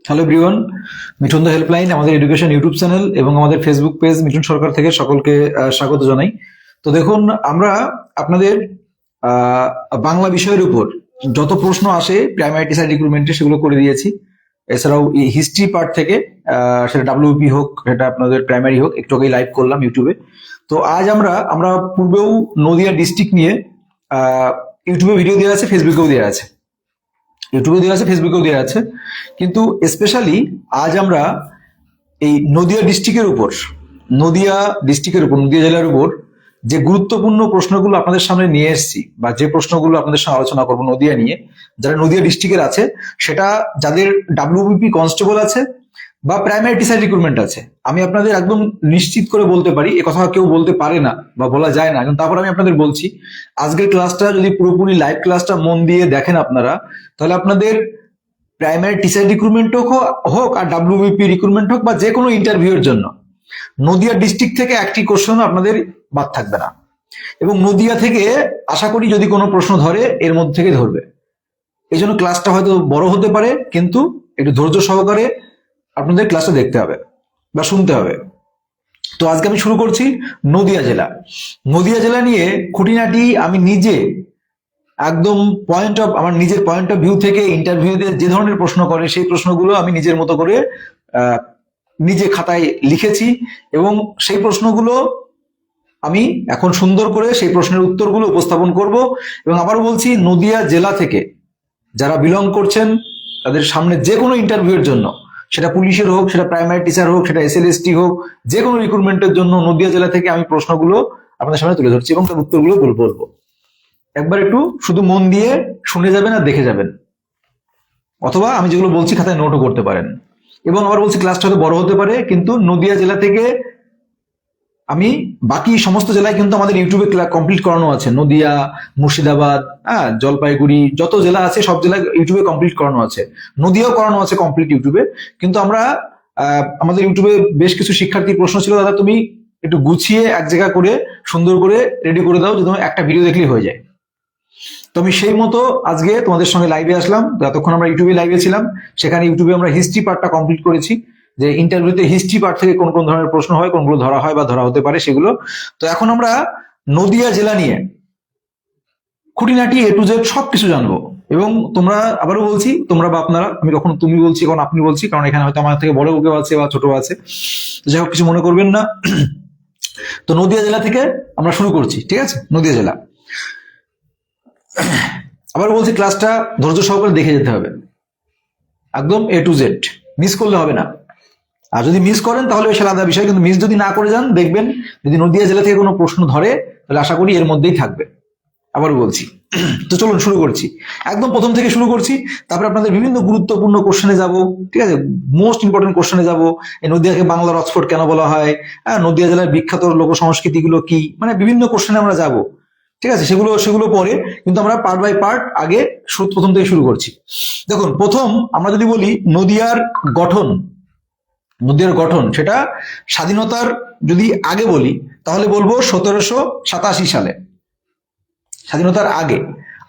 Hello everyone, Mithun দা helpline আমাদের education YouTube channel এবং আমাদের ফেসবুক পেজ মিঠুন সরকার থেকে সকলকে স্বাগত জানাই। তো দেখুন, আমরা আপনাদের আহ, বাংলা বিষয়ের উপর যত প্রশ্ন আসে প্রাইমারি টিচার রিক্রুটমেন্টে সেগুলো করে দিয়েছি। এছাড়াও এই হিস্ট্রি পার্ট থেকে সেটা ডাব্লিউপি হোক, সেটা আপনাদের প্রাইমারি হোক, একটু আগেই লাইভ করলাম ইউটিউবে। তো আজ আমরা পূর্বেও নদিয়া ডিস্ট্রিক্ট নিয়ে আহ, ইউটিউবে ভিডিও দেওয়া আছে, ফেসবুকেও দেওয়া আছে, ইউটিউবে দেওয়া আছে, ফেসবুকেও দেওয়া আছে। কিন্তু স্পেশালি আজ আমরা এই নদিয়া জেলার উপর যে গুরুত্বপূর্ণ প্রশ্নগুলো আপনাদের সামনে নিয়ে এসেছি, বা যে প্রশ্নগুলো আপনাদের সঙ্গে আলোচনা করবো নদিয়া নিয়ে, যারা নদিয়া ডিস্ট্রিক্টের আছে, সেটা যাদের ডাব্লিউবিপি কনস্টেবল আছে বা প্রাইমারি টিচার রিক্রুটমেন্ট আছে, আমি আপনাদের একদম নিশ্চিত করে বলতে পারি, এ কথা কেউ বলতে পারে না বা বলা যায় না, কিন্তু তারপর আমি আপনাদের বলছি, আজকের ক্লাসটা যদি পুরোপুরি লাইভ ক্লাসটা মন দিয়ে দেখেন আপনারা, তাহলে আপনাদের প্রাইমারি টিচার রিক্রুটমেন্ট হোক আর ডাব্লিউবিপি রিক্রুটমেন্ট হোক বা যে কোনো ইন্টারভিউর জন্য নদিয়া ডিস্ট্রিক্ট থেকে একটি কোশ্চেন আপনাদের বাদ থাকবে না। এবং নদিয়া থেকে আশা করি যদি কোনো প্রশ্ন ধরে এর মধ্যে থেকে ধরবে। এই জন্য ক্লাসটা হয়তো বড় হতে পারে, কিন্তু একটু ধৈর্য সহকারে আপনাদের ক্লাসটা দেখতে হবে বা শুনতে হবে। তো আজকে আমি শুরু করছি নদিয়া জেলা নিয়ে খুঁটিনাটি আমি নিজে একদম আমার নিজের পয়েন্ট অফ ভিউ থেকে ইন্টারভিউতে যে ধরনের প্রশ্ন করে সেই প্রশ্নগুলো আমি নিজের মতো করে আহ, নিজে খাতায় লিখেছি, এবং সেই প্রশ্নগুলো আমি এখন সুন্দর করে সেই প্রশ্নের উত্তরগুলো উপস্থাপন করব। এবং আবারও বলছি, নদিয়া জেলা থেকে যারা বিলং করছেন তাদের সামনে যে কোনো ইন্টারভিউর জন্য, সেটা পুলিশের হোক, সেটা প্রাইমারি টিচার হোক, সেটা এসএলএসটি হোক, যে কোনো রিক্রুটমেন্টের জন্য নদিয়া জেলা থেকে আমি প্রশ্নগুলো আপনাদের সামনে তুলে ধরছি এবং তার উত্তরগুলো বলবো। একবার একটু শুধু মন দিয়ে শুনে যাবেন আর দেখে যাবেন, অথবা আমি যেগুলো বলছি খাতায় নোটও করতে পারেন। এবং আবার বলছি, ক্লাসটা হয়তো বড় হতে পারে, কিন্তু নদিয়া জেলা থেকে আমি বাকি সমস্ত জেলায় কিন্তু আমাদের ইউটিউবে কমপ্লিট করানো আছে। নদিয়া, মুর্শিদাবাদ, জলপাইগুড়ি, যত জেলা আছে সব জেলায় ইউটিউবে কমপ্লিট করানো আছে, নদিয়াও করানো আছে কমপ্লিট ইউটিউবে। কিন্তু আমরা আমাদের ইউটিউবে বেশ কিছু শিক্ষার্থীর প্রশ্ন ছিল, দাদা তুমি একটু গুছিয়ে এক জায়গা করে সুন্দর করে রেডি করে দাও, যে তোমার একটা ভিডিও দেখলেই হয়ে যায়। তো আমি সেই মতো আজকে তোমাদের সঙ্গে লাইভে আসলাম। যতক্ষণ আমরা ইউটিউবে লাইভে ছিলাম, সেখানে ইউটিউবে আমরা হিস্ট্রি পার্টটা কমপ্লিট করেছি, যে ইন্টারভিউতে হিস্ট্রি পার্ট থেকে কোন কোন ধরনের প্রশ্ন হয়, কোনগুলো ধরা হয় বা ধরা হতে পারে সেগুলো। তো এখন আমরা নদিয়া জেলা নিয়ে খুঁটিনাটি এ টু জেড সবকিছু জানবো। এবং তোমরা, আবারও বলছি, তোমরা বা আপনারা, আমি কখনো তুমি বলছি কখন আপনি বলছি, কারণ এখানে হয়তো আমার থেকে বড় কেউ আছে বা ছোট আছে, যাই হোক কিছু মনে করবেন না। তো নদিয়া জেলা থেকে আমরা শুরু করছি, ঠিক আছে? নদিয়া জেলা, আবার বলছি, ক্লাসটা ধৈর্য সহকারে দেখে যেতে হবে, একদম এ টু জেড, মিস করলে হবে না। আর যদি মিস করেন তাহলে বেশ আলাদা বিষয়, কিন্তু মিস যদি না করে যান, দেখবেন যদি নদিয়া জেলা থেকে কোনো প্রশ্ন ধরে তাহলে আশা করি এর মধ্যেই থাকবে। আবার বলছি, তো চলুন শুরু করছি, একদম প্রথম থেকে শুরু করছি। তারপরে আপনাদের বিভিন্ন গুরুত্বপূর্ণ কোশ্চেনে যাব, ঠিক আছে? মোস্ট ইম্পর্টেন্ট কোশ্চেনে যাব। এই নদিয়াকে বাংলার অক্সফোর্ড কেন বলা হয়, নদিয়া জেলার বিখ্যাত লোক সংস্কৃতি গুলো কি, মানে বিভিন্ন কোশ্চেনে আমরা যাব, ঠিক আছে? সেগুলো সেগুলো পরে, কিন্তু আমরা পার্ট বাই পার্ট আগে প্রথম থেকে শুরু করছি। দেখুন, প্রথম আমরা যদি বলি নদিয়ার গঠন, সেটা স্বাধীনতার যদি আগে বলি তাহলে বলবো 1787 সালে, স্বাধীনতার আগে।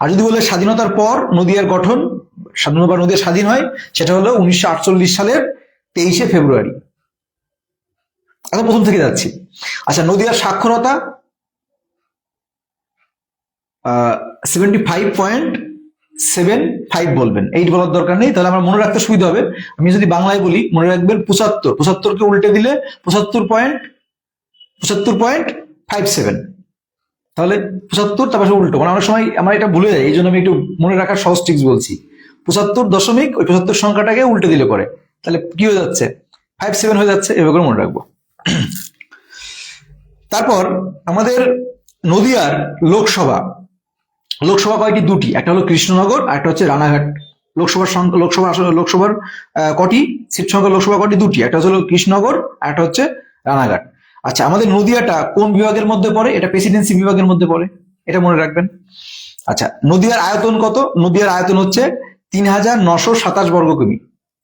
আর যদি বলে স্বাধীনতার পর নদিয়ার গঠন, নদিয়া স্বাধীন হয়, সেটা হলো 1948 সালের 23শে ফেব্রুয়ারি। এখন প্রথম থেকে যাচ্ছি। আচ্ছা, নদিয়ার সাক্ষরতা 75.75 বলবেন, 8 বলার দরকার নেই, তাহলে আমার মনে রাখতে সুবিধা হবে। আমি যদি বাংলায় বলি, মনে রাখবেন 75কে উল্টে দিলে 75.57, তাহলে 75 তারপর উল্টো, মানে অনেক সময় আমার এটা ভুলে যায়, এই জন্য আমি একটু মনে রাখার সহজ ট্রিক্স বলছি। 75 ওই 75 সংখ্যাটাকে উল্টে দিলে পরে তাহলে কি হয়ে যাচ্ছে, 57 হয়ে যাচ্ছে, এভাবে করে মনে রাখবো। তারপর আমাদের নদিয়ার লোকসভা কয়টি? দুটি, একটা হলো কৃষ্ণনগর আর একটা হচ্ছে রানাঘাট। লোকসভার কটি সিট সংখ্যা, লোকসভা কটি? দুটি, একটা হলো কৃষ্ণনগর আর একটা হচ্ছে রানাঘাট। আচ্ছা, আমাদের নদিয়াটা কোন বিভাগের মধ্যে পড়ে? এটা প্রেসিডেন্সি বিভাগের মধ্যে পড়ে, এটা মনে রাখবেন। আচ্ছা, নদিয়ার আয়তন কত? নদিয়ার আয়তন হচ্ছে 3927 বর্গ কিমি,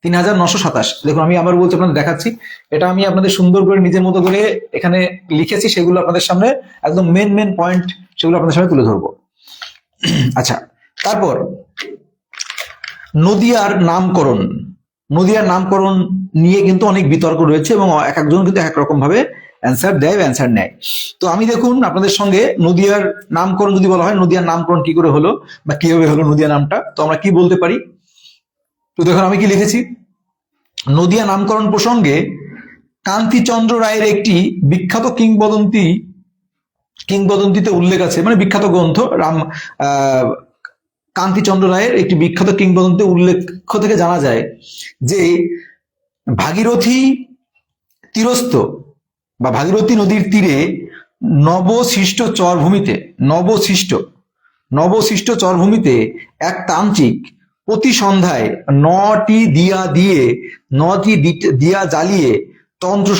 3927। দেখুন, আমি আবার বলছি, আপনাদের দেখাচ্ছি, এটা আমি আপনাদের সুন্দর করে নিজের মতো করে এখানে লিখেছি, সেগুলো আপনাদের সামনে একদম মেন পয়েন্ট, সেগুলো আপনাদের সামনে তুলে ধরবো। আচ্ছা, তারপর নদিয়ার নামকরণ, নদিয়ার নামকরণ নিয়ে কিন্তু অনেক বিতর্ক রয়েছে এবং এক একজন কিন্তু এক রকম ভাবে অ্যান্সার দেয়, অ্যান্সার নেয়। তো আমি দেখুন আপনাদের সঙ্গে নদিয়ার নামকরণ যদি বলা হয়, নদিয়ার নামকরণ কি করে হলো বা কিভাবে হলো নদিয়া নামটা, তো আমরা কি বলতে পারি। তো দেখুন আমি কি লিখেছি, নদিয়া নামকরণ প্রসঙ্গে কান্তিচন্দ্র রায়ের একটি বিখ্যাত কিংবদন্তিতে উল্লেখ আছে, মানে বিখ্যাত গ্রন্থ কান্তিচন্দ্র রায়ের একটি বিখ্যাত কিংবদন্তি উল্লেখ থেকে জানা যায় যে ভাগীরথী তীরস্থ বা ভাগীরথী নদীর তীরে নবশিষ্ট চরভূমিতে এক তান্ত্রিক প্রতি সন্ধ্যায় 9টি দিয়া জ্বালিয়ে তন্ত্র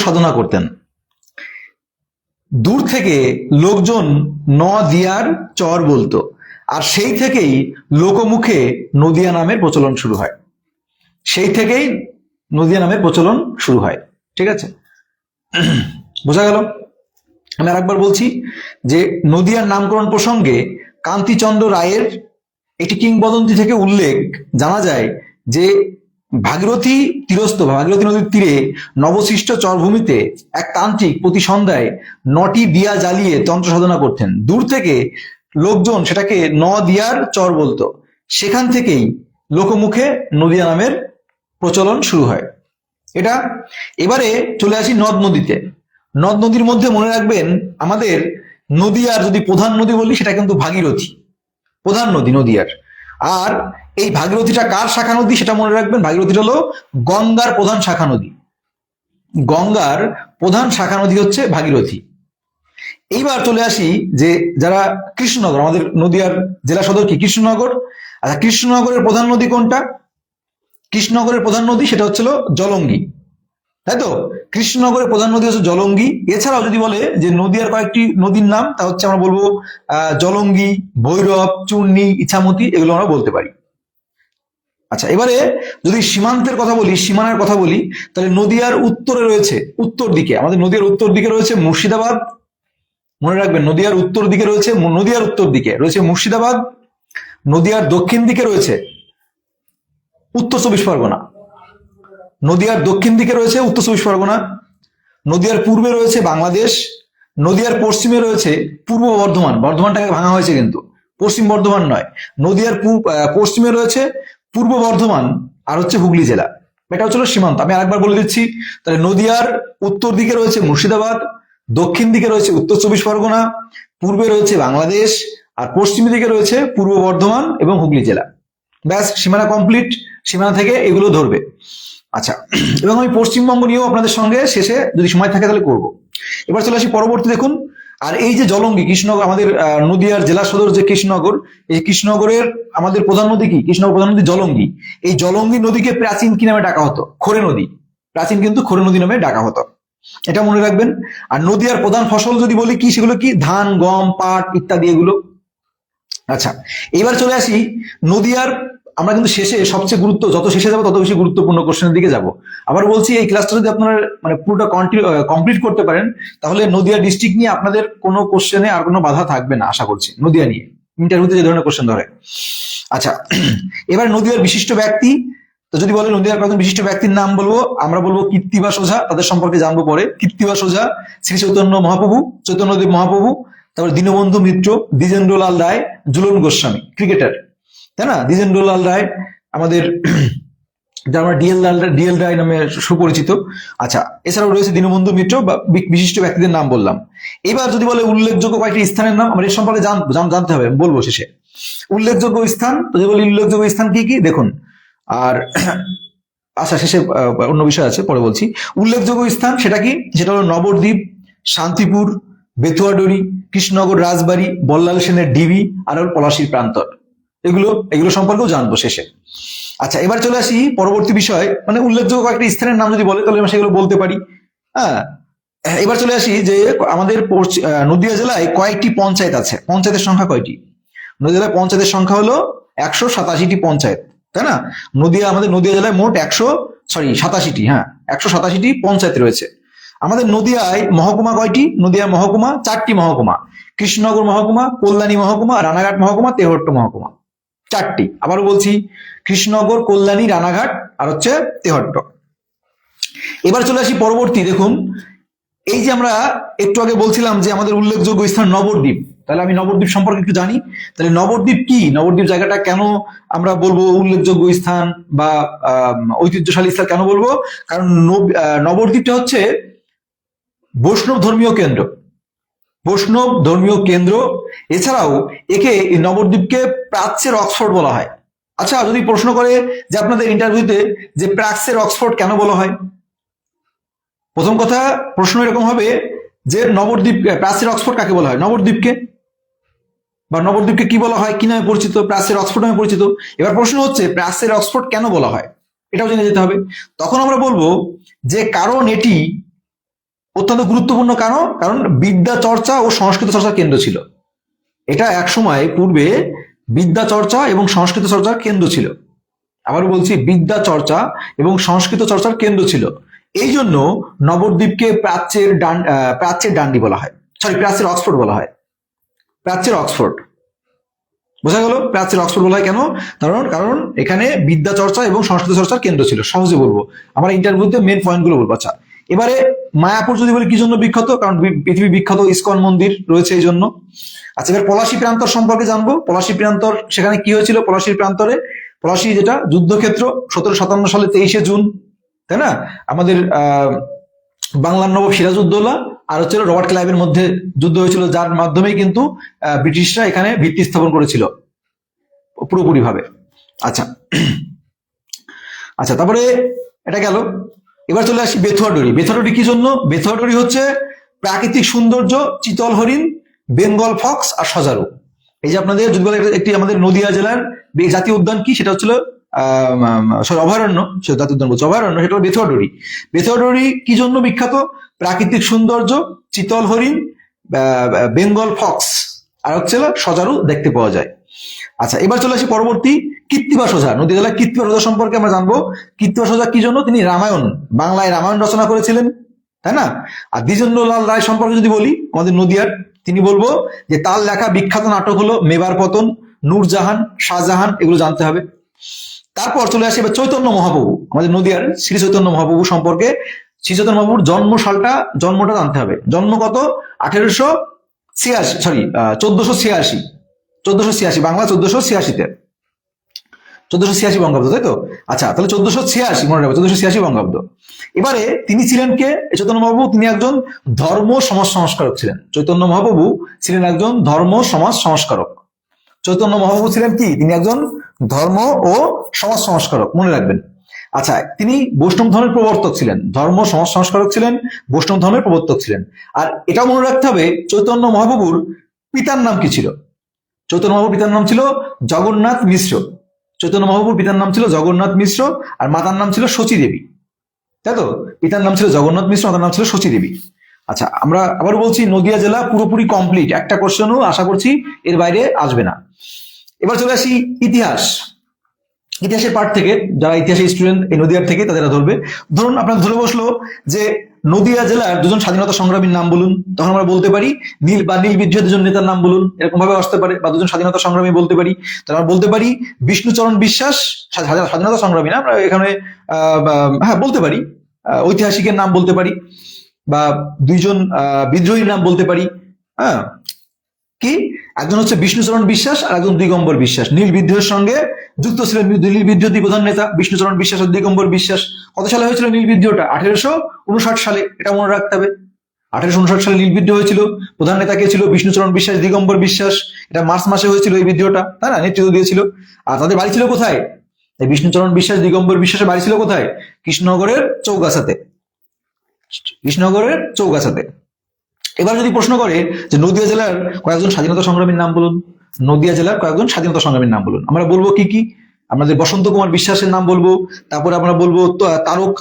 সাধনা করতেন। দূর থেকে লোকজন দিয়ার চর বলতো, আর সেই থেকেই লোকমুখে নদিয়া নামের প্রচলন শুরু হয়। ঠিক আছে, বোঝা গেল। আমি আরেকবার বলছি যে নদিয়ার নামকরণ প্রসঙ্গে কান্তিচন্দ্র রায়ের একটি কিংবদন্তি থেকে উল্লেখ জানা যায় যে ভাগীরথী নদীর তীরে নবশিষ্ট চরভূমিতে এক তান্ত্রিক প্রতি সন্ধ্যায় 9টি দিয়া জ্বালিয়ে তন্ত্র সাধনা করতেন। দূর থেকে লোকজন সেটাকে দিয়ার চর বলতো, সেখান থেকেই লোকমুখে নদিয়া নামের প্রচলন শুরু হয়। এটা। এবারে চলে আসি নদ নদীর মধ্যে মনে রাখবেন আমাদের নদিয়ার যদি প্রধান নদী বলি সেটা কিন্তু ভাগীরথী, প্রধান নদী নদিয়ার। আর এই ভাগীরথীটা কার শাখা নদী সেটা মনে রাখবেন, ভাগীরথীটা হলো গঙ্গার প্রধান শাখা নদী হচ্ছে ভাগীরথী। এইবার চলে আসি যে যারা কৃষ্ণনগর, আমাদের নদিয়ার জেলা সদর কি কৃষ্ণনগর। আচ্ছা, কৃষ্ণনগরের প্রধান নদী কোনটা? কৃষ্ণনগরের প্রধান নদী সেটা হচ্ছিল জলঙ্গি, তাই তো। কৃষ্ণনগরের প্রধান নদী হচ্ছে জলঙ্গি। এছাড়াও যদি বলে যে নদিয়ার কয়েকটি নদীর নাম, তা হচ্ছে আমরা বলবো জলঙ্গি, ভৈরব, চূর্ণী, ইছামতি, এগুলো আমরা বলতে পারি। আচ্ছা, এবারে যদি সীমান্তের কথা বলি, সীমানার কথা বলি, তাহলে নদিয়ার উত্তর দিকে রয়েছে মুর্শিদাবাদ। মনে রাখবেন নদিয়ার উত্তর দিকে রয়েছে মুর্শিদাবাদ। নদিয়ার দক্ষিণ দিকে রয়েছে উত্তর চব্বিশ পরগনা। নদিয়ার পূর্বে রয়েছে বাংলাদেশ। নদিয়ার পশ্চিমে রয়েছে পূর্ব বর্ধমানটাকে ভাঙা হয়েছে কিন্তু পশ্চিম বর্ধমান নয়। নদিয়ার পশ্চিমে রয়েছে পূর্ব বর্ধমান আর হচ্ছে হুগলি জেলা। এটা হচ্ছিল সীমান্ত। আমি আরেকবার বলে দিচ্ছি, তাহলে নদিয়ার উত্তর দিকে রয়েছে মুর্শিদাবাদ, দক্ষিণ দিকে রয়েছে উত্তর চব্বিশ পরগনা, পূর্বে রয়েছে বাংলাদেশ, আর পশ্চিম দিকে রয়েছে পূর্ব বর্ধমান এবং হুগলি জেলা। ব্যাস, সীমানা কমপ্লিট। সীমানা থেকে এগুলো ধরবে। আচ্ছা, এবং আমি পশ্চিমবঙ্গ নিয়েও আপনাদের সঙ্গে শেষে যদি সময় থাকে তাহলে করব। এবার চলে আসি পরবর্তী। দেখুন, আর এই যে জলঙ্গি, কৃষ্ণনগর, আমাদের নদিয়ার জেলা সদর যে কৃষ্ণনগর, এই কৃষ্ণনগরের আমাদের প্রধান নদী কি? কৃষ্ণনগর প্রধান নদী জলঙ্গি। এই জলঙ্গি নদীকে প্রাচীন কি নামে ডাকা হতো? খোরে নদী। প্রাচীন কিন্তু খোরে নদী নামে ডাকা হতো, এটা মনে রাখবেন। আর নদিয়ার প্রধান ফসল যদি বলি কি, সেগুলো কি? ধান, গম, পাট ইত্যাদি এগুলো। আচ্ছা, এবার চলে আসি নদিয়ার, আমরা কিন্তু শেষে সবচেয়ে যত শেষে যাবো তত বেশি গুরুত্বপূর্ণ কোশ্চেনের দিকে যাব। আবার বলছি, এই ক্লাসটা যদি আপনারা মানে পুরোটা কমপ্লিট করতে পারেন, তাহলে নদিয়া ডিস্ট্রিক্ট নিয়ে আপনাদের কোনো কোশ্চেনে আর কোনো বাধা থাকবে না আশা করছি। নদিয়া নিয়ে ইন্টারভিউতে যে ধরনের কোশ্চেন ধরে। আচ্ছা, এবার নদিয়ার বিশিষ্ট ব্যক্তি, তো যদি বলেন নদিয়ার কয়েকজন বিশিষ্ট ব্যক্তির নাম বলবো, আমরা বলবো কীর্তিবাস ওঝা, তাদের সম্পর্কে জানবো পরে। কীর্তিবাস ওঝা, শ্রী চৈতন্যদেব মহাপ্রভু, তারপর দীনবন্ধু মিত্র, দ্বিজেন্দ্রলাল রায়, ঝুলন গোস্বামী, ক্রিকেটার, তাই না? দ্বিজেন্দ্রলাল রায় আমাদের, যারা আমরা ডিএল রায় নামে সুপরিচিত। আচ্ছা, এছাড়াও রয়েছে দীনবন্ধু মিত্র বা বিশিষ্ট ব্যক্তিদের নাম বললাম। এবার যদি বলে উল্লেখযোগ্য কয়েকটি স্থানের নাম, আমরা এর সম্পর্কে জানতে হবে, বলবো শেষে। উল্লেখযোগ্য স্থান, তো যদি বলি উল্লেখযোগ্য স্থান কি কি দেখুন। আর আচ্ছা, শেষে অন্য বিষয় আছে, পরে বলছি। উল্লেখযোগ্য স্থান সেটা কি? সেটা হলো নবদ্বীপ, শান্তিপুর, বেথুয়াডরি, কৃষ্ণনগর রাজবাড়ি, বল্লাল সেনের ডিবি, আর হল পলাশীর প্রান্তর। এগুলো সম্পর্কেও জানবো শেষে। আচ্ছা, এবার চলে আসি পরবর্তী বিষয়, মানে উল্লেখযোগ্য কয়েকটি স্থানের নাম যদি বলে তাহলে আমরা সেগুলো বলতে পারি। হ্যাঁ, এবার চলে আসি যে আমাদের নদিয়া জেলায় কয়েকটি পঞ্চায়েত আছে। পঞ্চায়েতের সংখ্যা কয়টি? নদিয়া জেলায় পঞ্চায়েতের সংখ্যা হলো 187টি পঞ্চায়েত, তাই না? আমাদের নদিয়া জেলায় মোট 187টি, হ্যাঁ 187টি পঞ্চায়েত রয়েছে। আমাদের নদিয়ায় মহকুমা কয়টি? নদিয়া মহকুমা 4টি মহকুমা, কৃষ্ণনগর মহকুমা, কল্যাণী মহকুমা, রানাঘাট মহকুমা, তেহট্ট মহকুমা। চারটি। আবারও বলছি, কৃষ্ণনগর, কল্যাণী, রানাঘাট আর হচ্ছে তেহট্ট। এবার চলে আসি পরবর্তী। দেখুন, এই যে আমরা একটু আগে বলছিলাম যে আমাদের উল্লেখযোগ্য স্থান নবদ্বীপ, তাহলে আমি নবদ্বীপ সম্পর্কে একটু জানি। তাহলে নবদ্বীপ কি, নবদ্বীপ জায়গাটা কেন আমরা বলবো উল্লেখযোগ্য স্থান বা ঐতিহ্যশালী স্থান কেন বলবো? কারণ নবদ্বীপটা হচ্ছে বৈষ্ণব ধর্মীয় কেন্দ্র, বৈষ্ণব ধর্মীয় কেন্দ্র। এছাড়াও একে এই নবদ্বীপকে প্রাচ্যের অক্সফোর্ড বলা হয়। আচ্ছা, যদি প্রশ্ন করে যে আপনাদের ইন্টারভিউতে যে প্রাচ্যের অক্সফোর্ড কেন বলা হয়, প্রথম কথা প্রশ্ন এরকম হবে যে নবদ্বীপ, প্রাচ্যের অক্সফোর্ড কাকে বলা হয়? নবদ্বীপকে। বা নবদ্বীপকে কি বলা হয়, কি নামে পরিচিত? প্রাচ্যের অক্সফোর্ড নামে পরিচিত। এবার প্রশ্ন হচ্ছে প্রাচ্যের অক্সফোর্ড কেন বলা হয়, এটাও জেনে যেতে হবে। তখন আমরা বলবো যে কারণ এটি অত্যন্ত গুরুত্বপূর্ণ। কারণ বিদ্যা চর্চা ও সংস্কৃত চর্চার কেন্দ্র ছিল। এটা এক সময় পূর্বে বিদ্যা চর্চা এবং সংস্কৃত চর্চার কেন্দ্র ছিল। আবার বলছি, বিদ্যা চর্চা এবং সংস্কৃত চর্চার কেন্দ্র ছিল। এই জন্য নবদ্বীপকে প্রাচ্যের ডান্ডি বলা হয়, প্রাচ্যের অক্সফোর্ড বলা হয়। প্রাচ্যের অক্সফোর্ড, বোঝা গেল? প্রাচ্যের অক্সফোর্ড বলা হয় কেন? কারণ এখানে বিদ্যা চর্চা এবং সংস্কৃত চর্চার কেন্দ্র ছিল। সহজে বলবো, আমরা ইন্টারভিউতে মেন পয়েন্টগুলো বলবো। আচ্ছা, এবারে মায়াপুর যদি বলি কি জন্য বিখ্যাত? কারণ পৃথিবী বিখ্যাত ইসকন মন্দির রয়েছে এই জন্য। আচ্ছা, এবার পলাশী প্রান্তর সম্পর্কে জানবো। পলাশী প্রান্তর, সেখানে কি হয়েছিল পলাশীর প্রান্তরে? পলাশী যেটা যুদ্ধক্ষেত্র, 1757 সালে 23শে জুন, তাই না? আমাদের বাংলার নবাব সিরাজউদ্দৌলা আর হচ্ছে রবার্ট ক্লাইভের মধ্যে যুদ্ধ হয়েছিল, যার মাধ্যমেই কিন্তু ব্রিটিশরা এখানে ভিত্তি স্থাপন করেছিল পুরোপুরি ভাবে। আচ্ছা আচ্ছা, তারপরে এটা গেল। এবার চলে আসি বেথুয়াডরি। বেথুয়াডরি কি জন্য? বেথুয়াডরি হচ্ছে প্রাকৃতিক সৌন্দর্য, চিতল হরিণ, বেঙ্গল ফক্স আর সজারু। এই যে আপনাদের যদি বলে একটি আমাদের নদিয়া জেলার জাতীয় উদ্যান কি, সেটা হচ্ছিল অভয়ারণ্য, জাতীয় উদ্যান বলছে অভয়ারণ্য, সেটা হলো বেথুয়াডরি। বেথুয়াডরি কি জন্য বিখ্যাত? প্রাকৃতিক সৌন্দর্য, চিতল হরিণ, বেঙ্গল ফক্স আর হচ্ছে সজারু দেখতে পাওয়া যায়। আচ্ছা, এবার চলে আসি পরবর্তী, কৃত্তিবাস ওঝা। নদিয়া জেলার কৃত্তিবাস ওঝা সম্পর্কে আমরা জানবো। কৃত্তিবাস ওঝা কি জন্য? তিনি রামায়ণ, বাংলায় রামায়ণ রচনা করেছিলেন, তাই না? আর দ্বিজেন্দ্রলাল রায় সম্পর্কে যদি বলি আমাদের নদিয়ার, তিনি বলবো যে তার লেখা বিখ্যাত নাটক হলো মেবার পতন, নূরজাহান, শাহজাহান, এগুলো জানতে হবে। তারপর চলে আসি এবার চৈতন্য মহাপ্রভু। আমাদের নদিয়ার শ্রী চৈতন্য মহাপ্রভু সম্পর্কে, শ্রী চৈতন্য মহাপ্রভুর জন্মটা জানতে হবে। জন্ম কত? 1486, বাংলা 1486-তে, 1486 বঙ্গাব্দ, তাই তো? আচ্ছা, তাহলে 1486 মনে রাখবো, 1486 বঙ্গাব্দ। এবারে তিনি ছিলেন কে? চৈতন্য মহাপ্রভু তিনি একজন ধর্ম সমাজ সংস্কারক ছিলেন। চৈতন্য মহাপ্রভু ছিলেন একজন ধর্ম সমাজ সংস্কারক। চৈতন্য মহাপ্রভু ছিলেন কি? তিনি একজন ধর্ম ও সমাজ সংস্কারক, মনে রাখবেন। আচ্ছা, তিনি বৈষ্ণব ধর্মের প্রবর্তক ছিলেন, ধর্ম সমাজ সংস্কারক ছিলেন, বৈষ্ণব ধর্মের প্রবর্তক ছিলেন। আর এটাও মনে রাখতে হবে চৈতন্য মহাপ্রভুর পিতার নাম কি ছিল? চৈতন্য মহাপ্রভুর পিতার নাম ছিল জগন্নাথ মিশ্র। চৈতন্য মহাপ্রভুর পিতার নাম ছিল জগন্নাথ মিশ্র আর মাতার নাম ছিল শচী দেবী, তাই তো? পিতার নাম ছিল জগন্নাথ মিশ্র, মাতার নাম ছিল শচী দেবী। আচ্ছা, আমরা আবার বলছি নদিয়া জেলা পুরোপুরি কমপ্লিট। একটা কোশ্চেনও আশা করছি এর বাইরে আসবে না। এবার চলে আসি ইতিহাস। ইতিহাসের পার্ট থেকে, যারা ইতিহাসের স্টুডেন্ট এই নদিয়ার থেকে, তাদের ধরবে। ধরুন আপনার ধরে বসলো যে নদিয়া জেলার দুজন স্বাধীনতা সংগ্রামীর নাম বলুন, তখন আমরা বলতে পারি নীল বিদ্রোহের দুজন নেতার নাম বলুন, এরকম ভাবে আসতে পারে। বা দুজন স্বাধীনতা সংগ্রামী বলতে পারি, তাহলে আমরা বলতে পারি বিষ্ণুচরণ বিশ্বাস, স্বাধীনতা সংগ্রামী না, আমরা এখানে হ্যাঁ বলতে পারি, ঐতিহাসিকের নাম বলতে পারি, বা দুইজন বিদ্রোহীর নাম বলতে পারি। হ্যাঁ, কি? একজন হচ্ছে বিষ্ণুচরণ বিশ্বাস আর একজন দিগম্বর বিশ্বাস, নীল বিদ্রোহের সঙ্গে যুক্ত ছিলেন। নীল বিদ্রোহ প্রধান নেতা বিষ্ণুচরণ বিশ্বাস আর দিগম্বর বিশ্বাস। কত সালে হয়েছিল নীল বিদ্রোহটা? 1859 সালে, এটা মনে রাখতে হবে। 1859 সালে নীল বিদ্রোহ হয়েছিল। প্রধান নেতা কে ছিল? বিষ্ণুচরণ বিশ্বাস, দিগম্বর বিশ্বাস। এটা মার্চ মাসে হয়েছিল এই বিদ্রোহটা, তাই না? নেতৃত্ব দিয়েছিল। আর তাদের বাড়ি ছিল কোথায়? এই বিষ্ণুচরণ বিশ্বাস, দিগম্বর বিশ্বাসের বাড়ি ছিল কোথায়? কৃষ্ণনগরের চৌগাছাতে, কৃষ্ণনগরের চৌগাছাতে। এবার যদি প্রশ্ন করে যে নদিয়া জেলার কয়েকজন স্বাধীনতা সংগ্রামীর নাম বলুন, নদিয়া জেলার কয়েকজন স্বাধীনতা সংগ্রামীর নাম বলুন, আমরা বলবো কি কি? আমাদের বসন্ত কুমার বিশ্বাসের নাম বলবো, তারপরে আমরা বলবো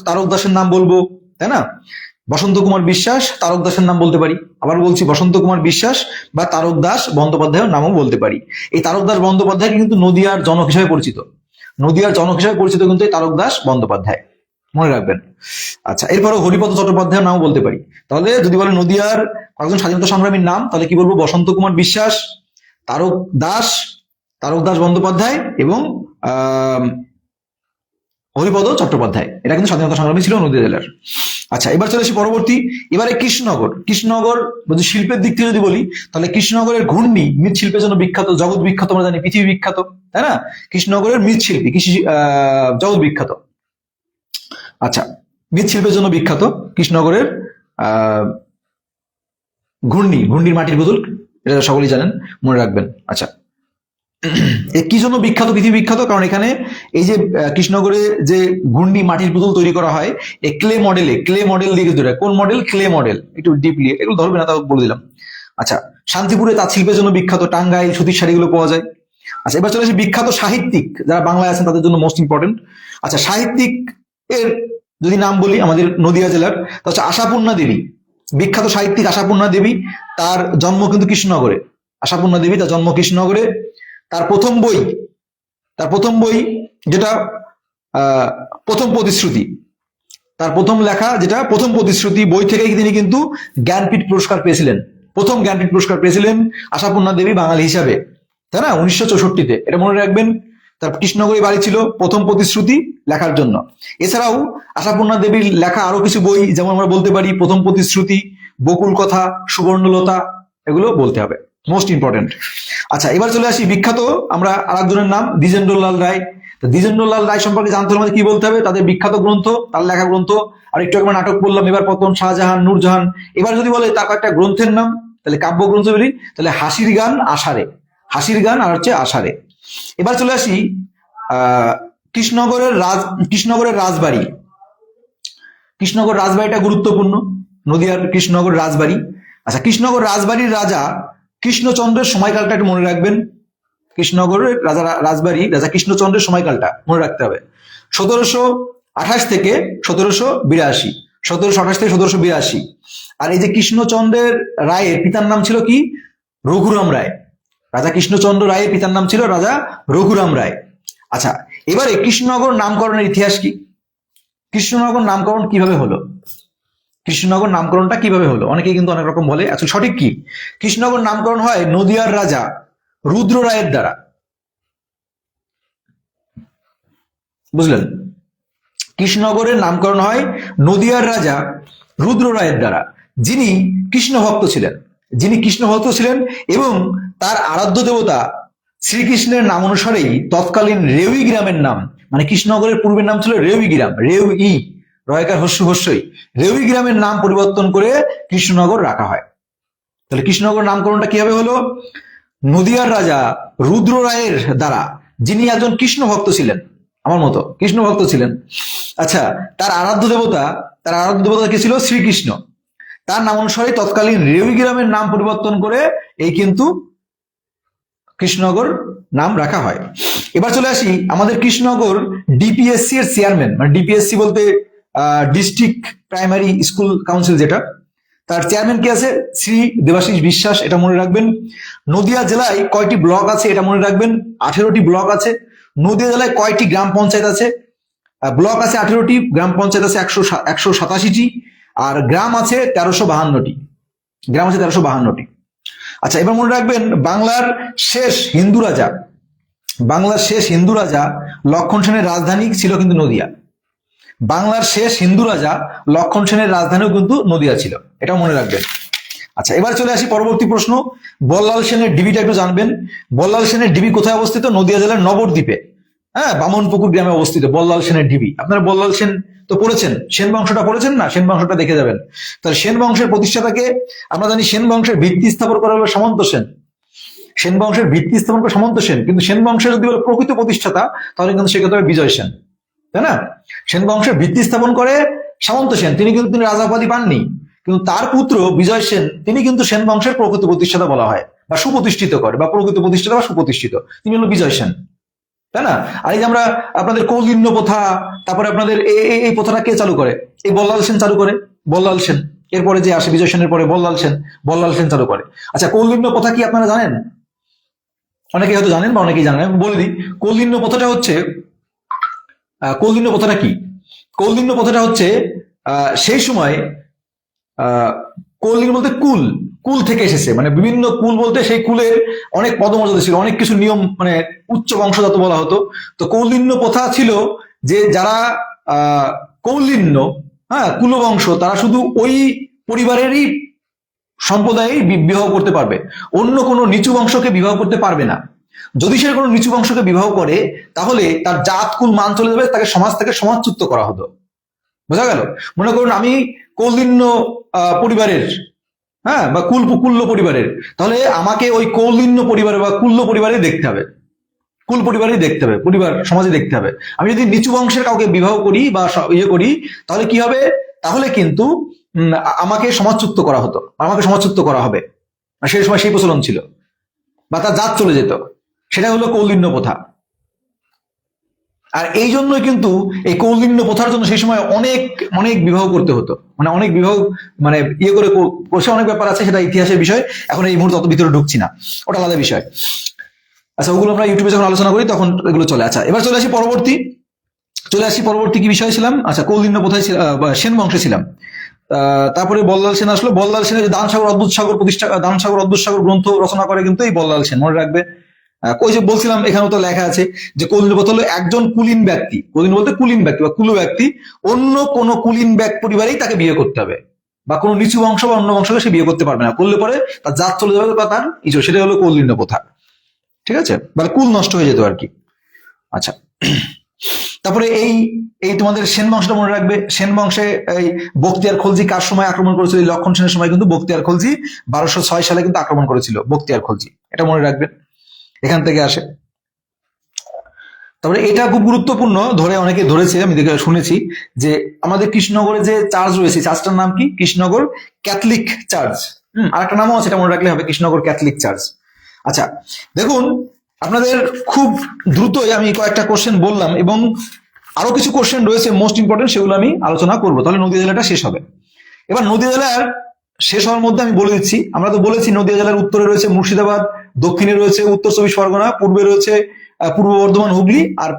তারক দাসের নাম বলবো, তাই না? বসন্ত কুমার বিশ্বাস, তারক দাসের নাম বলতে পারি। আবার বলছি, বসন্ত কুমার বিশ্বাস বা তারক দাস বন্দ্যোপাধ্যায়ের নামও বলতে পারি। এই তারক দাস বন্দ্যোপাধ্যায় কিন্তু নদিয়ার জনক হিসেবে পরিচিত, নদিয়ার জনক হিসেবে পরিচিত কিন্তু এই তারক দাস বন্দ্যোপাধ্যায়, মনে রাখবেন। আচ্ছা, এরপরে হরিপদ চট্টোপাধ্যায়ের নাম বলতে পারি। তাহলে যদি বলে নদিয়ার কয়েকজন স্বাধীনতা সংগ্রামীর নাম, তাহলে কি বলবো? বসন্ত কুমার বিশ্বাস, তারক দাস, তারকদাস বন্দ্যোপাধ্যায় এবং হরিপদ চট্টোপাধ্যায়, এটা কিন্তু স্বাধীনতা সংগ্রামী ছিল নদীয়া জেলার। আচ্ছা, এবার চলে আসি পরবর্তী। এবারে কৃষ্ণনগর। কৃষ্ণনগর যদি শিল্পের দিক থেকে যদি বলি, তাহলে কৃষ্ণনগরের ঘূর্ণি মৃৎশিল্পের জন্য বিখ্যাত, জগৎ বিখ্যাত, আমরা জানি পৃথিবী বিখ্যাত, তাই না? কৃষ্ণনগরের মৃৎশিল্পী কৃষি জগৎ বিখ্যাত। আচ্ছা, মৃৎশিল্পের জন্য বিখ্যাত কৃষ্ণনগরের ঘূর্ণির মাটির পুতুল, এটা সকলেই জানেন, মনে রাখবেন। আচ্ছা, কি জন্য বিখ্যাত, পৃথিবী বিখ্যাত? কারণ এখানে এই যে কৃষ্ণনগরে যে ঘূর্ণি মাটির পুতুল তৈরি করা হয়, এই ক্লে মডেল দিয়ে তৈরি হয়। কোন মডেল? Clay model. একটু ডিপলি এগুলো ধরবে না, তাও বলে দিলাম। আচ্ছা, শান্তিপুরে তাঁত শিল্পের জন্য বিখ্যাত, টাঙ্গাইল সুতির শাড়িগুলো পাওয়া যায়। আচ্ছা, এবার চলে আসি বিখ্যাত সাহিত্যিক যারা বাংলায় আছেন তাদের জন্য মোস্ট ইম্পর্টেন্ট। আচ্ছা, সাহিত্যিক এর যদি নাম বলি আমাদের নদিয়া জেলার, তা হচ্ছে আশাপূর্ণা দেবী। বিখ্যাত সাহিত্যিক আশাপূর্ণা দেবী, তার জন্ম কিন্তু কৃষ্ণনগরে। আশাপূর্ণা দেবী, তার জন্ম কৃষ্ণনগরে। তার প্রথম বই যেটা প্রথম প্রতিশ্রুতি, তার প্রথম লেখা যেটা প্রথম প্রতিশ্রুতি, বই থেকেই তিনি কিন্তু জ্ঞানপীঠ পুরস্কার পেয়েছিলেন। প্রথম জ্ঞানপীঠ পুরস্কার পেয়েছিলেন আশাপূর্ণা দেবী বাঙালি হিসাবে, তাই না? 1964-তে, এটা মনে রাখবেন। তার কৃষ্ণনগরে বাড়ি ছিল প্রথম প্রতিশ্রুতি লেখার জন্য। এছাড়াও আশাপূর্ণা দেবীর লেখা আরো কিছু বই, যেমন আমরা বলতে পারি প্রথম প্রতিশ্রুতি, বকুল কথা, সুবর্ণলতা, এগুলো বলতে হবে, মোস্ট ইম্পর্টেন্ট। আচ্ছা, এবার চলে আসি বিখ্যাত আমরা আরেকজনের নাম দ্বিজেন্দ্রলাল রায়। তো দ্বিজেন্দ্রলাল রায় সম্পর্কে জানতে হলে আমাদের কি বলতে হবে? তাদের বিখ্যাত গ্রন্থ, তার লেখা গ্রন্থ। আর একটু একবার নাটক বললাম, এবার পতন, শাহজাহান, নূরজাহান। এবার যদি বলে তার একটা গ্রন্থের নাম, তাহলে কাব্যগ্রন্থ বলি, তাহলে হাসির গান আর হচ্ছে আষাঢ়ে। এবার চলে আসি কৃষ্ণনগরের রাজবাড়ি। কৃষ্ণনগর রাজবাড়িটা গুরুত্বপূর্ণ, নদিয়ার কৃষ্ণনগর রাজবাড়ি। আচ্ছা, কৃষ্ণনগর রাজবাড়ির রাজা কৃষ্ণচন্দ্রের সময়কালটা একটু মনে রাখবেন। কৃষ্ণনগরের রাজা কৃষ্ণচন্দ্রের সময়কালটা মনে রাখতে হবে। 1728 থেকে 1782। আর এই যে কৃষ্ণচন্দ্রের রায়ের পিতার নাম ছিল কি? রঘুরাম রায়। রাজা কৃষ্ণচন্দ্র রায়ের পিতার নাম ছিল রাজা রঘুরাম রায়। আচ্ছা, এবারে কৃষ্ণনগর নামকরণের ইতিহাস কি? কৃষ্ণনগর নামকরণ কিভাবে হলো? কৃষ্ণনগর নামকরণটা কিভাবে হলো? অনেকেই কিন্তু অনেক রকম বলে। আসলে সঠিক কি? কৃষ্ণনগর নামকরণ হয় নদিয়ার রাজা রুদ্র রায়ের দ্বারা। বুঝলেন? কৃষ্ণনগরের নামকরণ হয় নদিয়ার রাজা রুদ্র রায়ের দ্বারা, যিনি কৃষ্ণ ভক্ত ছিলেন এবং তার আরাধ্য দেবতা শ্রীকৃষ্ণের নাম অনুসারেই তৎকালীন রেউই গ্রামের নাম, মানে কৃষ্ণনগরের পূর্বের নাম ছিল রেউই গ্রাম, রয়কার হস্যই, রেউই গ্রামের নাম পরিবর্তন করে কৃষ্ণনগর রাখা হয়। তাহলে কৃষ্ণনগর নামকরণটা কিভাবে হলো? নদিয়ার রাজা রুদ্র রায়ের দ্বারা, যিনি একজন কৃষ্ণ ভক্ত ছিলেন, আমার মতো কৃষ্ণ ভক্ত ছিলেন। আচ্ছা, তার আরাধ্য দেবতা কে ছিল? শ্রীকৃষ্ণ। তার নাম অনুসারে তৎকালীন রেউই গ্রামের নাম পরিবর্তন করে এই কিন্তু কৃষ্ণনগর নাম রাখা হয়। এবার চলে আসি আমাদের কৃষ্ণনগর ডিপিএসসি এর চেয়ারম্যান, মানে ডিপিএসসি বলতে ডিস্ট্রিক্ট প্রাইমারি স্কুল কাউন্সিল, যেটা, তার চেয়ারম্যান কি আছে? শ্রী দেবাশিস বিশ্বাস, এটা মনে রাখবেন। নদিয়া জেলায় কয়টি ব্লক আছে? এটা মনে রাখবেন, 18টি ব্লক আছে। নদিয়া জেলায় কয়টি গ্রাম পঞ্চায়েত আছে? ব্লক আছে 18টি, গ্রাম পঞ্চায়েত আছে 187টি, আর গ্রাম আছে 1352টি। আচ্ছা, এবার মনে রাখবেন বাংলার শেষ হিন্দু রাজা লক্ষণ সেনের রাজধানী ছিল কিন্তু নদিয়া। বাংলার শেষ হিন্দু রাজা লক্ষণ সেনের রাজধানীও কিন্তু নদিয়া ছিল, এটা মনে রাখবেন। আচ্ছা, এবার চলে আসি পরবর্তী প্রশ্ন। বল্লাল সেনের ডিবিটা একটু জানবেন। বল্লাল সেনের ডিবি কোথায় অবস্থিত? নদিয়া জেলার নবদ্বীপে, হ্যাঁ, বামনপুকুর গ্রামে অবস্থিত বল্লাল সেনের ডিবি। আপনারা বল্লাল সেন তো পড়েছেন, সেন বংশটা পড়েছেন না? সেন বংশটা দেখে যাবেন। তাহলে সেন বংশের প্রতিষ্ঠাতাকে আমরা জানি, সেন বংশের ভিত্তি স্থাপন করা হলো সামন্ত সেন। কিন্তু সেন বংশের যদি বলে প্রকৃত প্রতিষ্ঠাতা, তাহলে কিন্তু সেক্ষেত্রে হবে বিজয় সেন, তাই না? সেন বংশের ভিত্তি স্থাপন করে সামন্ত সেন, তিনি রাজা উপাধি পাননি, কিন্তু তার পুত্র বিজয় সেন, তিনি কিন্তু সেন বংশের প্রকৃত প্রতিষ্ঠাতা বলা হয়, বা সুপ্রতিষ্ঠিত করে, বা প্রকৃত প্রতিষ্ঠাতা বা সুপ্রতিষ্ঠিত, তিনি হলো বিজয় সেন, তাই না? আর এই যে আমরা আপনাদের কৌলিন্য প্রথা, তারপরে আপনাদের এই প্রথাটা কে চালু করে? এই বল্লাল সেন চালু করে, বল্লাল সেন। এরপরে যে আসে বিজয় সেনের পরে বল্লাল সেন চালু করে। আচ্ছা, কৌলিন্য প্রথা কি আপনারা জানেন? অনেকে হয়তো জানেন বা অনেকেই জানেন, আমি বলে দিই। কৌলিন্য প্রথাটা কি? কৌলিন্য প্রথাটা হচ্ছে সেই সময় কৌলিন্য বলতে কুল থেকে এসেছে, মানে বিভিন্ন কুল বলতে সেই কুলের অনেক পদমর্যাদা ছিল, অনেক কিছু নিয়ম, মানে উচ্চ বংশজাত বলা হতো। তো কৌলিন্য প্রথা ছিল যে যারা কৌলিন্য, হ্যাঁ, কুলবংশ, তারা শুধু ওই পরিবারেরই সম্প্রদায়ে বিবাহ করতে পারবে, অন্য কোনো নিচু বংশকে বিবাহ করতে পারবে না। যদি সে কোনো নিচু বংশকে বিবাহ করে তাহলে তার জাত কুল মান চলে যাবে, তাকে সমাজ থেকে সমাজচ্যুত করা হতো। বোঝা গেল? মনে করুন আমি কৌলিন্য পরিবারের, হ্যাঁ, বা কুল্য পরিবারের, তাহলে আমাকে ওই কৌলিন্য পরিবারে বা কুল্য পরিবারে দেখতে হবে, কুল পরিবারেই দেখতে হবে, পরিবার সমাজে দেখতে হবে। আমি যদি নিচু বংশের কাউকে বিবাহ করি বা ইয়ে করি, তাহলে কি হবে? তাহলে কিন্তু আমাকে সমাজচ্যুত করা হতো, আমাকে সমাজচ্যুত করা হবে, সেই সময় সেই প্রচলন ছিল, বা তার জাত চলে যেত। সেটা হলো কৌলিন্য প্রথা। আর এই জন্যই কিন্তু এই কৌলিন্য প্রথার জন্য সেই সময় অনেক অনেক বিবাহ করতে হতো, মানে অনেক বিবাহ, মানে ইয়ে করে করছে, অনেক ব্যাপার আছে, সেটা ইতিহাসের বিষয়, এখন এই মুহূর্তে অত ভিতরে ঢুকছি না, ওটা আলাদা বিষয়। আচ্ছা, ওগুলো আমরা ইউটিউবে যখন আলোচনা করি তখন এগুলো চলে। আচ্ছা, এবার চলে আসি পরবর্তী কি বিষয় ছিলাম? আচ্ছা, কৌলিন্য প্রথায় সেন বংশে ছিলাম। তারপরে বল্লাল সেন আসলো। বল্লাল সেন যে দানসাগর অদ্ভুত সাগর প্রতিষ্ঠা, দানসাগর অদ্ভুত সাগর গ্রন্থ রচনা করে কিন্তু এই বল্লাল সেন, মনে রাখবে। ওই যে বলছিলাম, এখানেও তো লেখা আছে যে কৌলিন্য প্রথা হলো একজন কুলীন ব্যক্তি, কুলীন বলতে কুলীন ব্যক্তি বা কুল ব্যক্তি, অন্য কোন কুলীন পরিবারেই তাকে বিয়ে করতে হবে, বা কোনো নিচু বংশ বা অন্য বংশকে সে বিয়ে করতে পারবে না, করলে পরে তার জাত চলে যাবে বা তার সেটা হলো কৌলিন্য প্রথা। ঠিক আছে, মানে কুল নষ্ট হয়ে যেত আর কি। আচ্ছা, তারপরে এই এই তোমাদের সেন বংশটা মনে রাখবে। সেন বংশে এই বখতিয়ার খলজি কার সময় আক্রমণ করেছিল? লক্ষণ সেনের সময় কিন্তু বখতিয়ার খলজি 1206 সালে কিন্তু আক্রমণ করেছিল বখতিয়ার খলজি, এটা মনে রাখবেন, এখান থেকে আসে। তারপরে এটা খুব গুরুত্বপূর্ণ, ধরে অনেকে ধরেছে, আমি শুনেছি যে আমাদের কৃষ্ণনগরে যে চার্চ রয়েছে, চার্চটার নাম কি? Krishnanagar Catholic church. আর একটা নামও আছে, এটা মনে রাখলে হবে, কৃষ্ণনগর ক্যাথলিক চার্চ। আচ্ছা, দেখুন আপনাদের খুব দ্রুতই আমি কয়েকটা কোশ্চেন বললাম, এবং আরো কিছু কোশ্চেন রয়েছে মোস্ট ইম্পর্টেন্ট, সেগুলো আমি আলোচনা করবো, তাহলে নদীয়া জেলাটা শেষ হবে। এবার নদীয়া জেলার শেষ হওয়ার মধ্যে আমি বলে দিচ্ছি, আমরা তো বলেছি নদীয়া জেলার উত্তরে রয়েছে মুর্শিদাবাদ, দক্ষিণে রয়েছে উত্তর চব্বিশ পরগনা, পূর্বে রয়েছে পূর্ব বর্ধমান, হুগলি, আর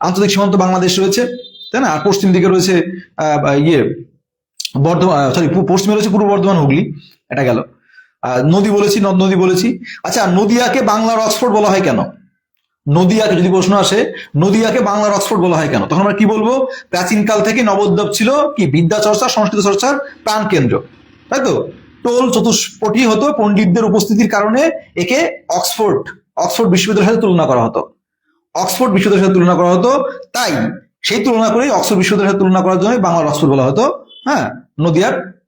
আন্তর্জাতিক সীমান্ত বাংলাদেশ রয়েছে, তাই না? আর পশ্চিম দিকে রয়েছে ইয়ে বর্ধমান, সরি, পশ্চিমে রয়েছে পূর্ব বর্ধমান, হুগলি, এটা গেল। নদী বলেছি, নদ নদী বলেছি। আচ্ছা, নদিয়াকে বাংলার অক্সফোর্ড বলা হয় কেন? নদিয়াকে যদি প্রশ্ন আসে, নদিয়াকে বাংলার অক্সফোর্ড বলা হয় কেন, তখন আমরা কি বলবো? প্রাচীনকাল থেকে নবোদ্যাপ ছিল কি বিদ্যা চর্চা, সংস্কৃত চর্চার প্রাণ কেন্দ্র, তাই তো? টোল চতুষ্পটি হতো, পণ্ডিতদের উপস্থিতির কারণে একে অক্সফোর্ড বিশ্ববিদ্যালয়ের সাথে তুলনা করা হতো, অক্সফোর্ড বিশ্ববিদ্যালয়ের সাথে তুলনা করা হতো। তাই সেই তুলনা করে অক্সফোর্ড বিশ্ববিদ্যালয়ের সাথে তুলনা করার জন্য বাংলার অক্সফোর্ড বলা হতো। হ্যাঁ,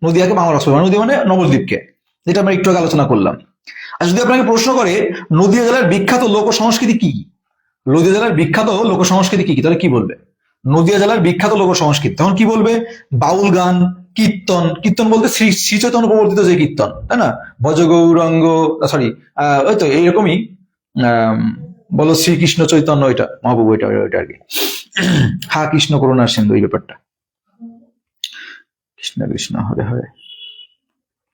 নদিয়াকে বাংলার অক্সফোর্ড, নদী মানে নবদ্বীপকে, যেটা আমরা একটু আগে আলোচনা করলাম। আর যদি আপনাকে প্রশ্ন করে নদিয়া জেলার বিখ্যাত লোক সংস্কৃতি কি, নদিয়া জেলার বিখ্যাত লোক সংস্কৃতি কি, তাহলে কি বলবে? নদিয়া জেলার বিখ্যাত লোক সংস্কৃতি, তখন কি বলবে? বাউল গান, কীর্তন। কীর্তন বলতে শ্রী চৈতন্য প্রবর্তিত যে কীর্তন, তাই না? ভজ গৌরাঙ্গ, সরি, ওই তো এইরকমই, বলো শ্রীকৃষ্ণ চৈতন্য, ওইটা মহাপ্রভু, ওইটা ওইটা আর কি, হা কৃষ্ণ করুণার সিন্ধু, এই ব্যাপারটা, কৃষ্ণ কৃষ্ণ হরে হরে।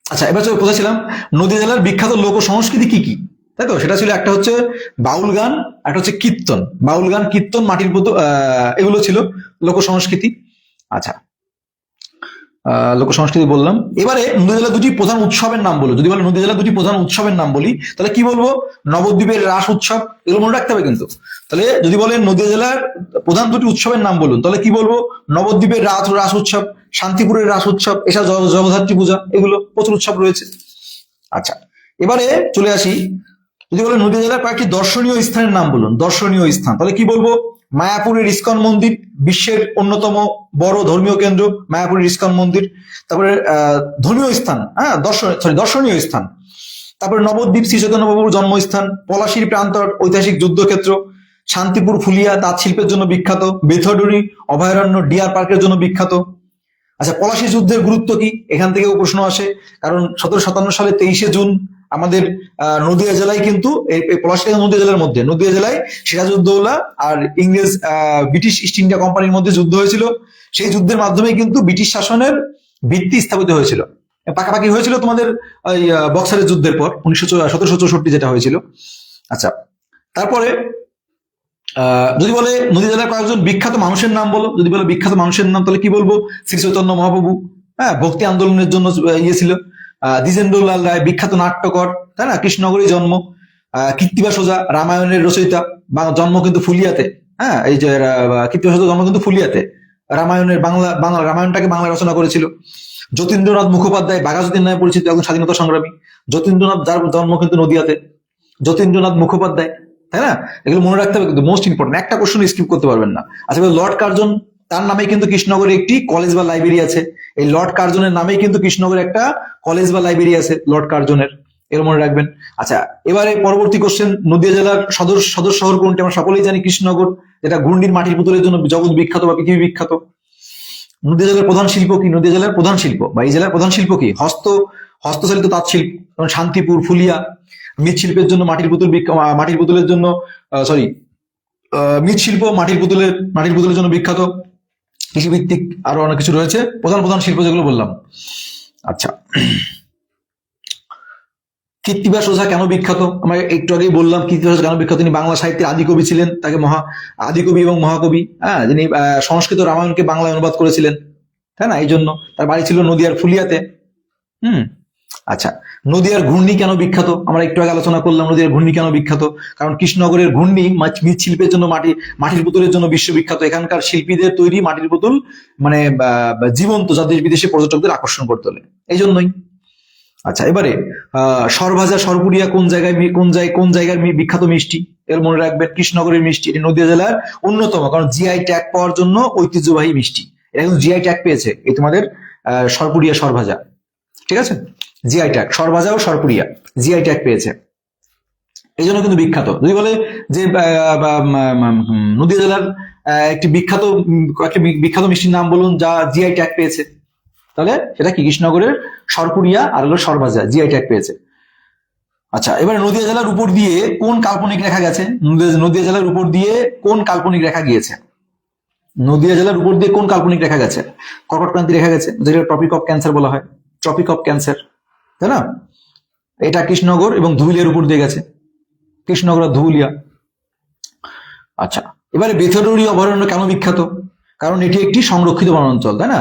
আচ্ছা, এবার কোথায় ছিলাম? নদীয়া জেলার বিখ্যাত লোক সংস্কৃতি কি কি, তাই তো? সেটা ছিল, একটা হচ্ছে বাউল গান, একটা হচ্ছে কীর্তন। বাউল গান, কীর্তন, মাটির পুতুল, এগুলো ছিল লোক সংস্কৃতি। আচ্ছা, লোক সংস্কৃতি বললাম। এবারে নদীয়া জেলার দুটি প্রধান উৎসবের নাম বলো। যদি বলে নদীয়া জেলার দুটি প্রধান উৎসবের নাম বলি, তাহলে কি বলবো? নবদ্বীপের রাস উৎসব, এগুলো মনে রাখতে হবে কিন্তু। তাহলে যদি বলেন নদীয়া জেলার প্রধান দুটি উৎসবের নাম বলুন, তাহলে কি বলবো? নবদ্বীপের রাস উৎসব, শান্তিপুরের রাস উৎসব, এছাড়া জগদ্ধাত্রী পূজা, এগুলো প্রচুর উৎসব রয়েছে। আচ্ছা, এবারে চলে আসি, যদি বলেন নদীয়া জেলার কয়েকটি দর্শনীয় স্থানের নাম বলুন, দর্শনীয় স্থান, তাহলে কি বলবো? মায়াপুরের ইস্কন মন্দির, বিশ্বের অন্যতম বড় ধর্মীয় কেন্দ্র মায়াপুরের ইস্কন মন্দির। তারপরে ধর্মীয় স্থান, হ্যাঁ, দর্শনীয় স্থান। তারপরে নবদ্বীপ, শ্রী চৈতন্য প্রভুর জন্মস্থান, পলাশীর প্রান্তর, ঐতিহাসিক যুদ্ধক্ষেত্র, শান্তিপুর ফুলিয়া তাঁত শিল্পের জন্য বিখ্যাত, বেথডুরি অভয়ারণ্য ডিয়ার পার্কের জন্য বিখ্যাত। আচ্ছা, পলাশী যুদ্ধের গুরুত্ব কি, এখান থেকেও প্রশ্ন আসে, কারণ 1757 সালে 23শে জুন আমাদের নদিয়া জেলায় কিন্তু, পলাশী নদিয়া জেলার মধ্যে, নদিয়া জেলায় সিরাজউদ্দৌলা আর ইংরেজ ব্রিটিশ ইস্ট ইন্ডিয়া কোম্পানির মধ্যে যুদ্ধ হয়েছিল। সেই যুদ্ধের মাধ্যমে কিন্তু ব্রিটিশ শাসনের ভিত্তি স্থাপিত হয়েছিল, পাকাপাকি হয়েছিল তোমাদের বক্সারের যুদ্ধের পর 1764 যেটা হয়েছিল। আচ্ছা, তারপরে যদি বলে নদীয়া জেলার কয়েকজন বিখ্যাত মানুষের নাম বলো, যদি বলে বিখ্যাত মানুষের নাম, তাহলে কি বলবো? শ্রী চৈতন্য মহাপ্রভু, হ্যাঁ, ভক্তি আন্দোলনের জন্য ইয়ে ছিল। দ্বিজেন্দ্রলাল রায় বিখ্যাত নাট্যকর, তাই না, কৃষ্ণনগরে জন্ম। কৃত্তিবাস ওঝা রামায়ণের রচয়িতা, বা জন্ম কিন্তু ফুলিয়াতে। হ্যাঁ, এই যে কৃত্তিবাস ওঝা জন্ম কিন্তু ফুলিয়াতে, রামায়ণের বাংলা রামায়ণটাকে বাংলা রচনা করেছিল। যতীন্দ্রনাথ মুখোপাধ্যায় বাঘাযতীন নামে পরিচিত একজন স্বাধীনতা সংগ্রামী। যতীন্দ্রনাথ, যার জন্ম কিন্তু নদিয়াতে, যতীন্দ্রনাথ মুখোপাধ্যায়, তাই না? এগুলো মনে রাখতে হবে কিন্তু, মোস্ট ইম্পর্টেন্ট, একটা কোশ্চেন স্কিপ করতে পারবেন না। আচ্ছা, লর্ড কার্জন, তার নামে কিন্তু কৃষ্ণনগরে একটি কলেজ বা লাইব্রেরি আছে। এই লর্ড কার্জনের নামেই কিন্তু কৃষ্ণনগরে একটা কলেজ বা লাইব্রেরি আছে, লর্ড কার্জনের, এর মনে রাখবেন। আচ্ছা, এবারে পরবর্তী কোশ্চেন, নদিয়া জেলার সদর শহর কোনটি? আমরা সকলেই জানি কৃষ্ণনগর, যেটা ঘুন্ডির মাটির পুতুলের জন্য জগৎ বিখ্যাত বা পৃথিবী বিখ্যাত। নদিয়া জেলার প্রধান শিল্প কি? নদিয়া জেলার প্রধান শিল্প বা এই জেলার প্রধান শিল্প কি? হস্তচালিত তাঁত শিল্প, যেমন শান্তিপুর, ফুলিয়া। মৃৎশিল্পের জন্য মাটির পুতুলের জন্য মৃৎশিল্প মাটির পুতুলের জন্য বিখ্যাত। কৃষিভিত্তিক আরো অনেক কিছু রয়েছে, প্রধান শিল্প যেগুলো বললাম। আচ্ছা, কৃত্তিবাস ওঝা কেন বিখ্যাত? আমরা একটু আগেই বললাম কৃত্তিবাস ওঝা কেন বিখ্যাত। তিনি বাংলা সাহিত্যের আদিকবি ছিলেন, তাকে আদিকবি এবং মহাকবি। হ্যাঁ, যিনি সংস্কৃত রামায়ণকে বাংলায় অনুবাদ করেছিলেন, তাই না? এই জন্য তার বাড়ি ছিল নদিয়ার ফুলিয়াতে। আচ্ছা, নদিয়ার ঘূর্ণি কেন বিখ্যাত? আমরা একটু আগে আলোচনা করলাম নদিয়ার ঘূর্ণি কেন বিখ্যাত। কারণ কৃষ্ণনগরের ঘূর্ণি মৃৎশিল্পের জন্য, মাটির পুতুলের জন্য বিশ্ববিখ্যাত। এখানকার শিল্পীদের তৈরি মাটির পুতুল মানে জীবন্ত, যা দেশ বিদেশে পর্যটকদের আকর্ষণ করে তোলে, এই জন্যই। আচ্ছা, এবারে সরভাজা সরপুরিয়া কোন জায়গার বিখ্যাত মিষ্টি? এর মনে রাখবেন, কৃষ্ণনগরের মিষ্টি। এটি নদিয়া জেলার অন্যতম, কারণ জিআই ট্যাগ পাওয়ার জন্য ঐতিহ্যবাহী মিষ্টি। এটা কিন্তু জিআই ট্যাগ পেয়েছে, এই তোমাদের সরপুরিয়া সরভাজা, ঠিক আছে? জিআই ট্যাগ, সরভাজা ও সরপুরিয়া জিআই ট্যাগ পেয়েছে, এই জন্য কিন্তু বিখ্যাত। যদি বলে যে নদিয়া জেলার একটি বিখ্যাত মিষ্টির নাম বলুন যা জিআই ট্যাগ পেয়েছে, তাহলে সেটা কি? কৃষ্ণনগরের সরপুরিয়া আর হলো সরভাজা, জিআই ট্যাগ পেয়েছে। আচ্ছা, এবারে নদিয়া জেলার উপর দিয়ে কোন কাল্পনিক রেখা গেছে? নদিয়া জেলার উপর দিয়ে কোন কাল্পনিক রেখা গিয়েছে? নদিয়া জেলার উপর দিয়ে কোন কাল্পনিক রেখা গেছে? কর্কট ক্রান্তি রেখা গেছে, যেটা টপিক অফ ক্যান্সার বলা হয়, টপিক অফ ক্যান্সার, তাই না? এটা কৃষ্ণনগর এবং ধুবুলিয়ার উপর দিয়ে গেছে, কৃষ্ণনগর আর ধুবুলিয়া। আচ্ছা, এবারে বেথরডি অভয়ারণ্য কেন বিখ্যাত? কারণ এটি একটি সংরক্ষিত বনাঞ্চল, তাই না?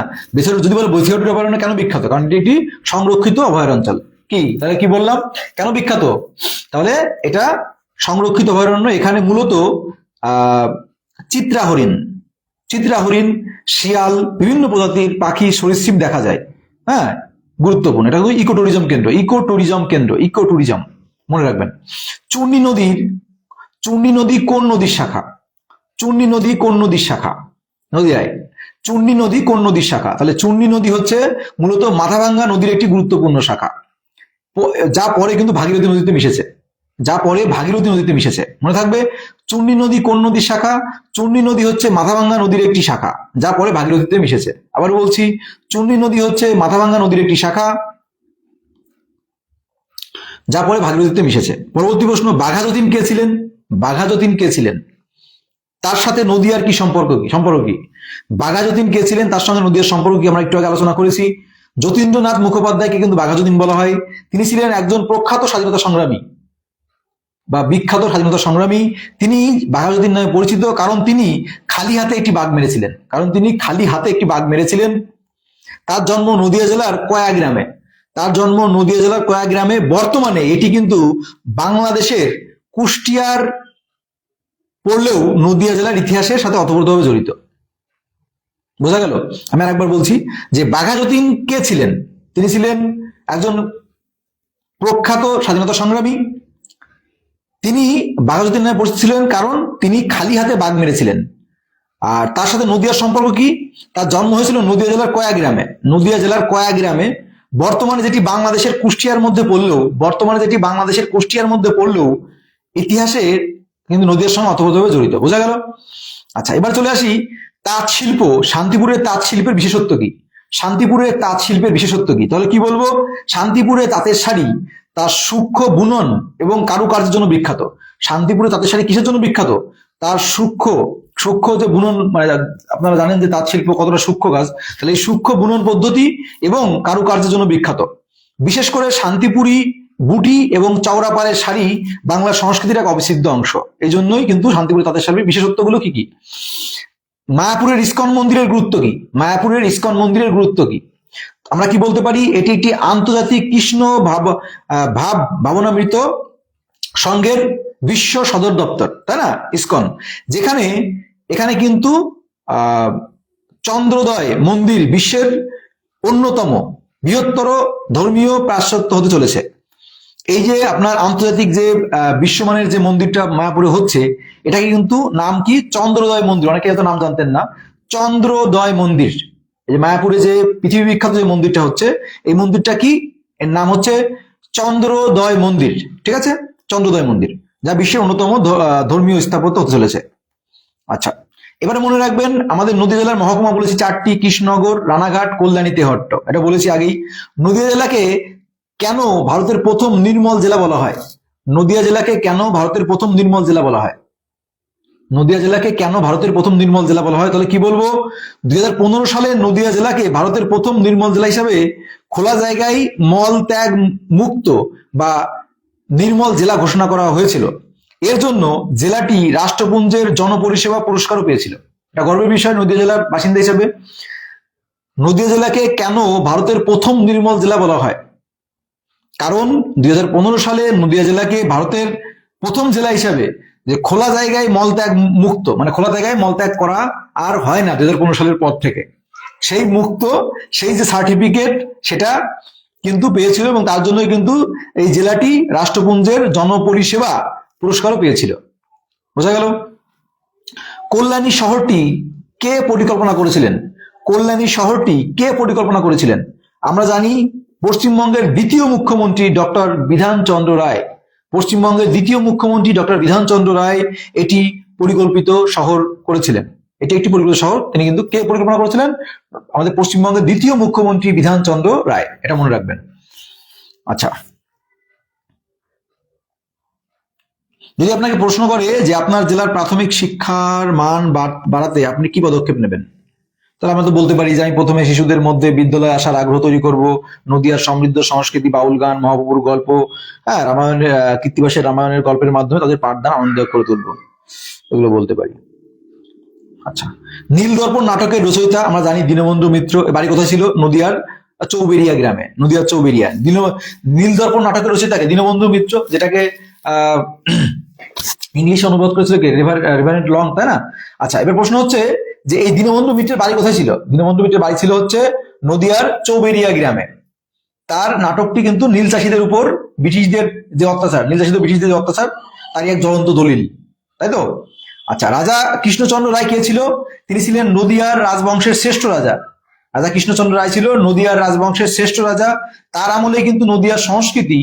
যদি বলে বেথরডি অভয়ারণ্য কেন বিখ্যাত? কারণ এটি একটি সংরক্ষিত অভয়ারঞ্চল। কি তাহলে কি বললাম, কেন বিখ্যাত? তাহলে এটা সংরক্ষিত অভয়ারণ্য। এখানে মূলত চিত্রা হরিণ, শিয়াল, বিভিন্ন প্রজাতির পাখি, সরীসৃপ দেখা যায়। হ্যাঁ, গুরুত্বপূর্ণ। এটা হলো ইকো ট্যুরিজম মনে রাখবেন। চূর্ণী নদী কোন নদীর শাখা? নদীয়ায় চূর্ণী নদী কোন নদীর শাখা? তাহলে চূর্ণী নদী হচ্ছে মূলত মাথাভাঙ্গা নদীর একটি গুরুত্বপূর্ণ শাখা, যা পরে কিন্তু ভাগীরথী নদীতে মিশেছে। মনে থাকবে, চূর্ণী নদী কোন নদীর শাখা? চূর্ণী নদী হচ্ছে মাথাভাঙ্গা নদীর একটি শাখা, যা পরে ভাগীরথীতে মিশেছে। আবার বলছি, চূর্ণী নদী হচ্ছে মাথাভাঙ্গা নদীর একটি শাখা, যা পরে ভাগীরথীতে মিশেছে। পরবর্তী প্রশ্ন, বাঘাযতীন কে ছিলেন? তার সাথে নদিয়ার কি সম্পর্ক কি? বাঘাযতীন কে ছিলেন, তার সঙ্গে নদিয়ার সম্পর্ক কি? আমরা একটু আগে আলোচনা করেছি। যতীন্দ্রনাথ মুখোপাধ্যায়কে কিন্তু বাঘাযতীন বলা হয়। তিনি ছিলেন একজন প্রখ্যাত স্বাধীনতা সংগ্রামী বা বিখ্যাত স্বাধীনতা সংগ্রামী। তিনি বাঘাযতীন নামে পরিচিত কারণ তিনি খালি হাতে একটি বাঘ মেরেছিলেন। তার জন্ম নদিয়া জেলার কয়া গ্রামে। বর্তমানে এটি কিন্তু বাংলাদেশের কুষ্টিয়ার পড়লেও নদিয়া জেলার ইতিহাসের সাথে অতপ্রতভাবে জড়িত। বোঝা গেল? আমি আরেকবার বলছি যে বাঘাযতীন কে ছিলেন? তিনি ছিলেন একজন প্রখ্যাত স্বাধীনতা সংগ্রামী। তিনি বাঘাযতীন নামে পরিচিত ছিলেন কারণ তিনি খালি হাতে বাঘ মেরেছিলেন। আর তার সাথে নদিয়ার সম্পর্ক কি? তার জন্ম হয়েছিল নদিয়া জেলার কয়া গ্রামে। বর্তমানে যেটি বাংলাদেশের কুষ্টিয়ার মধ্যে পড়লেও ইতিহাসে কিন্তু নদিয়ার সঙ্গে অতপ্রতভাবে জড়িত। বোঝা গেল? আচ্ছা, এবার চলে আসি তাঁত শিল্প। শান্তিপুরের তাঁত শিল্পের বিশেষত্ব কি? তাহলে কি বলবো? শান্তিপুরে তাঁতের শাড়ি তার সূক্ষ্ম বুনন এবং কারুকার্যের জন্য বিখ্যাত। শান্তিপুরে তাঁতের শাড়ি কিসের জন্য বিখ্যাত? তার সূক্ষ্ম যে বুনন, মানে আপনারা জানেন যে তাঁত শিল্প কতটা সূক্ষ্ম কাজ, তাহলে এই সূক্ষ্ম বুনন পদ্ধতি এবং কারুকার্যের জন্য বিখ্যাত। বিশেষ করে শান্তিপুরি বুটি এবং চওড়াপাড়ের শাড়ি বাংলা সংস্কৃতির এক অবিচ্ছেদ্য অংশ। এই জন্যই কিন্তু শান্তিপুরে তাঁতের শাড়ির বিশেষত্বগুলো কি? মায়াপুরের ইস্কন মন্দিরের গুরুত্ব কি? আমরা কি বলতে পারি, এটি একটি আন্তর্জাতিক কৃষ্ণ ভাবনামৃত সংঘের বিশ্ব সদর দপ্তর, তাই না, ইসকন, যেখানে এখানে কিন্তু চন্দ্রোদয় মন্দির বিশ্বের অন্যতম বৃহত্তর ধর্মীয় প্রাশ্চাত্য হতে চলেছে। এই যে আপনার আন্তর্জাতিক যে বিশ্বমানের যে মন্দিরটা মায়াপুরে হচ্ছে, এটাকে কিন্তু নাম কি, চন্দ্রোদয় মন্দির, অনেকে এত নাম জানতেন না, চন্দ্রোদয় মন্দির। এই যে মায়াপুরে যে পৃথিবী বিখ্যাত যে মন্দিরটা হচ্ছে, এই মন্দিরটা কি, এর নাম হচ্ছে চন্দ্রোদয় মন্দির, ঠিক আছে, চন্দ্রোদয় মন্দির, যা বিশ্বের অন্যতম ধর্মীয় স্থাপত্য হতে চলেছে। আচ্ছা, এবারে মনে রাখবেন আমাদের নদীয়া জেলার মহকুমা বলেছি 4টি, কৃষ্ণনগর, রানাঘাট, কল্যাণী, তেহট্ট, এটা বলেছি আগেই। নদীয়া জেলাকে কেন ভারতের প্রথম নির্মল জেলা বলা হয়? নদীয়া জেলাকে কেন ভারতের প্রথম নির্মল জেলা বলা হয়? নদীয়া জেলাকে কেন ভারতের প্রথম নির্মল জেলা বলা হয়? তাহলে কি বলবো, 2015 সালে নদীয়া জেলাকে ভারতের প্রথম নির্মল জেলা হিসাবে খোলা জায়গায় মল ত্যাগ মুক্ত বা নির্মল জেলা ঘোষণা করা হয়েছিল। এর জন্য জেলাটি রাষ্ট্রপুঞ্জের জনপরিষেবা পুরস্কারও পেয়েছিল। এটা গর্বের বিষয় নদীয়া জেলার বাসিন্দা হিসেবে। নদীয়া জেলাকে কেন ভারতের প্রথম নির্মল জেলা বলা হয়? কারণ 2015 সালে নদীয়া জেলাকে ভারতের প্রথম জেলা হিসাবে, যে খোলা জায়গায় মলত্যাগ মুক্ত, মানে খোলা জায়গায় মলত্যাগ করা আর হয় না 2015 সালের পর থেকে, সেই মুক্ত, সেই যে সার্টিফিকেট, সেটা কিন্তু পেয়েছিল, এবং তার জন্যই কিন্তু এই জেলাটি রাষ্ট্রপুঞ্জের জনপরিষেবা পুরস্কারও পেয়েছিল। বোঝা গেল? কল্যাণী শহরটি কে পরিকল্পনা করেছিলেন? কল্যাণী শহরটি কে পরিকল্পনা করেছিলেন? আমরা জানি পশ্চিমবঙ্গের দ্বিতীয় মুখ্যমন্ত্রী ডক্টর বিধানচন্দ্র রায়। পশ্চিমবঙ্গের দ্বিতীয় মুখ্যমন্ত্রী ডক্টর বিধানচন্দ্র রায় এটি পরিকল্পিত শহর করেছিলেন। এটি একটি পরিকল্পিত শহর, তিনি কিন্তু কে পরিকল্পনা করেছিলেন? আমাদের পশ্চিমবঙ্গের দ্বিতীয় মুখ্যমন্ত্রী বিধানচন্দ্র রায়, এটা মনে রাখবেন। আচ্ছা, যদি আপনাকে প্রশ্ন করে যে আপনার জেলার প্রাথমিক শিক্ষার মান বাড়াতে আপনি কি পদক্ষেপ নেবেন, তাহলে আমরা তো বলতে পারি যে আমি প্রথমে শিশুদের মধ্যে বিদ্যালয়ে আসার আগ্রহ তৈরি করব, নদীয়ার সমৃদ্ধ সংস্কৃতি, বাউল গান, মহাপ্রভুর গল্প, হ্যাঁ, রামায়ণের কৃত্তিবাসের রামায়ণের গল্পের মাধ্যমে তাদের পাঠদান আনন্দদায়ক করে তুলবো, এগুলো বলতে পারি। আচ্ছা, নীলদর্পণ নাটকের রচয়িতা আমরা জানি দীনবন্ধু মিত্র। বাড়ি কোথায় ছিল? নদীয়ার চৌবেরিয়া গ্রামে, নদীয়ার চৌবেরিয়া। নীলদর্পণ নাটকের রচয়িতাকে দীনবন্ধু মিত্র, যেটাকে ইংলিশে অনুবাদ করেছিল কি, রেভারেন্ট লং, তাই না? আচ্ছা, এবার প্রশ্ন হচ্ছে যে এই দীনবন্ধু মিত্রের বাড়ি কোথায় ছিল? দীনবন্ধু মিত্রের বাড়ি ছিল হচ্ছে নদীয়ার চৌবেরিয়া গ্রামে। তার নাটকটি কিন্তু নীল চাষীদের উপর ব্রিটিশদের যে অত্যাচার, নীল চাষীদের ব্রিটিশদের যে অত্যাচার, তারই এক জ্বলন্ত দলিল, তাই তো? আচ্ছা, রাজা কৃষ্ণচন্দ্র রায় কে ছিল? তিনি ছিলেন নদীয়ার রাজবংশের শ্রেষ্ঠ রাজা। রাজা কৃষ্ণচন্দ্র রায় ছিল নদীয়ার রাজবংশের শ্রেষ্ঠ রাজা। তার আমলে কিন্তু নদীয়ার সংস্কৃতি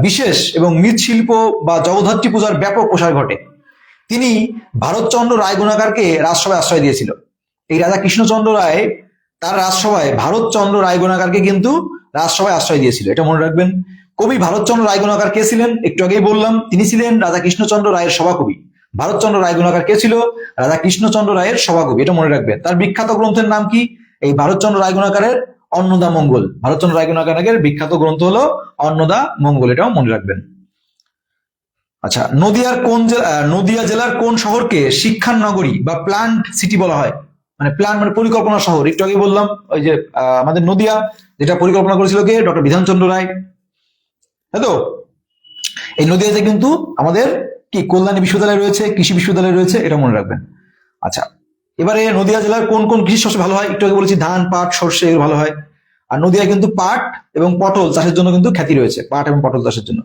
বিশেষ এবং মৃৎশিল্প বা জগদ্ধাত্রী পূজার ব্যাপক প্রসার ঘটে। তিনি ভারতচন্দ্র রায় গুণাকারকে রাজসভায় আশ্রয় দিয়েছিল। এই রাজা কৃষ্ণচন্দ্র রায় তার রাজসভায় ভারতচন্দ্র রায় গুণাকারকে কিন্তু রাজসভায় আশ্রয় দিয়েছিল, এটা মনে রাখবেন। কবি ভারতচন্দ্র রায় গুণাকার কে ছিলেন? একটু আগেই বললাম, তিনি ছিলেন রাজা কৃষ্ণচন্দ্র রায়ের সভাকবি। ভারতচন্দ্র রায় গুণাকার কে ছিল? রাজা কৃষ্ণচন্দ্র রায়ের সভাকবি, এটা মনে রাখবেন। তার বিখ্যাত গ্রন্থের নাম কি? এই ভারতচন্দ্র রায় গুণাকারের অন্নদা মঙ্গল। ভারতচন্দ্র রায় গুণাকারের বিখ্যাত গ্রন্থ হলো অন্নদা মঙ্গল, এটাও মনে রাখবেন। আচ্ছা, নদীয়া জেলার কোন শহরকে শিক্ষার নগরী বা প্ল্যান্ট সিটি বলা হয়? মানে প্ল্যান্ট মানে পরিকল্পনা শহর। একটু আগে বললাম ওই যে আমাদের নদীয়া, যেটা পরিকল্পনা করেছিল কে? ডক্টর বিধানচন্দ্র রায়, তাই তো? এই নদীয়াতে কিন্তু আমাদের কি কল্যাণী বিশ্ববিদ্যালয় রয়েছে, কৃষি বিশ্ববিদ্যালয় রয়েছে, এটা মনে রাখবেন। আচ্ছা, এবারে নদীয়া জেলার কোন কোন কৃষি শস্য ভালো হয়? একটু আগে বলেছি ধান, পাট, সর্ষে, এগুলো ভালো হয়। আর নদীয়ায় কিন্তু পাট এবং পটল চাষের জন্য কিন্তু খ্যাতি রয়েছে, পাট এবং পটল চাষের জন্য।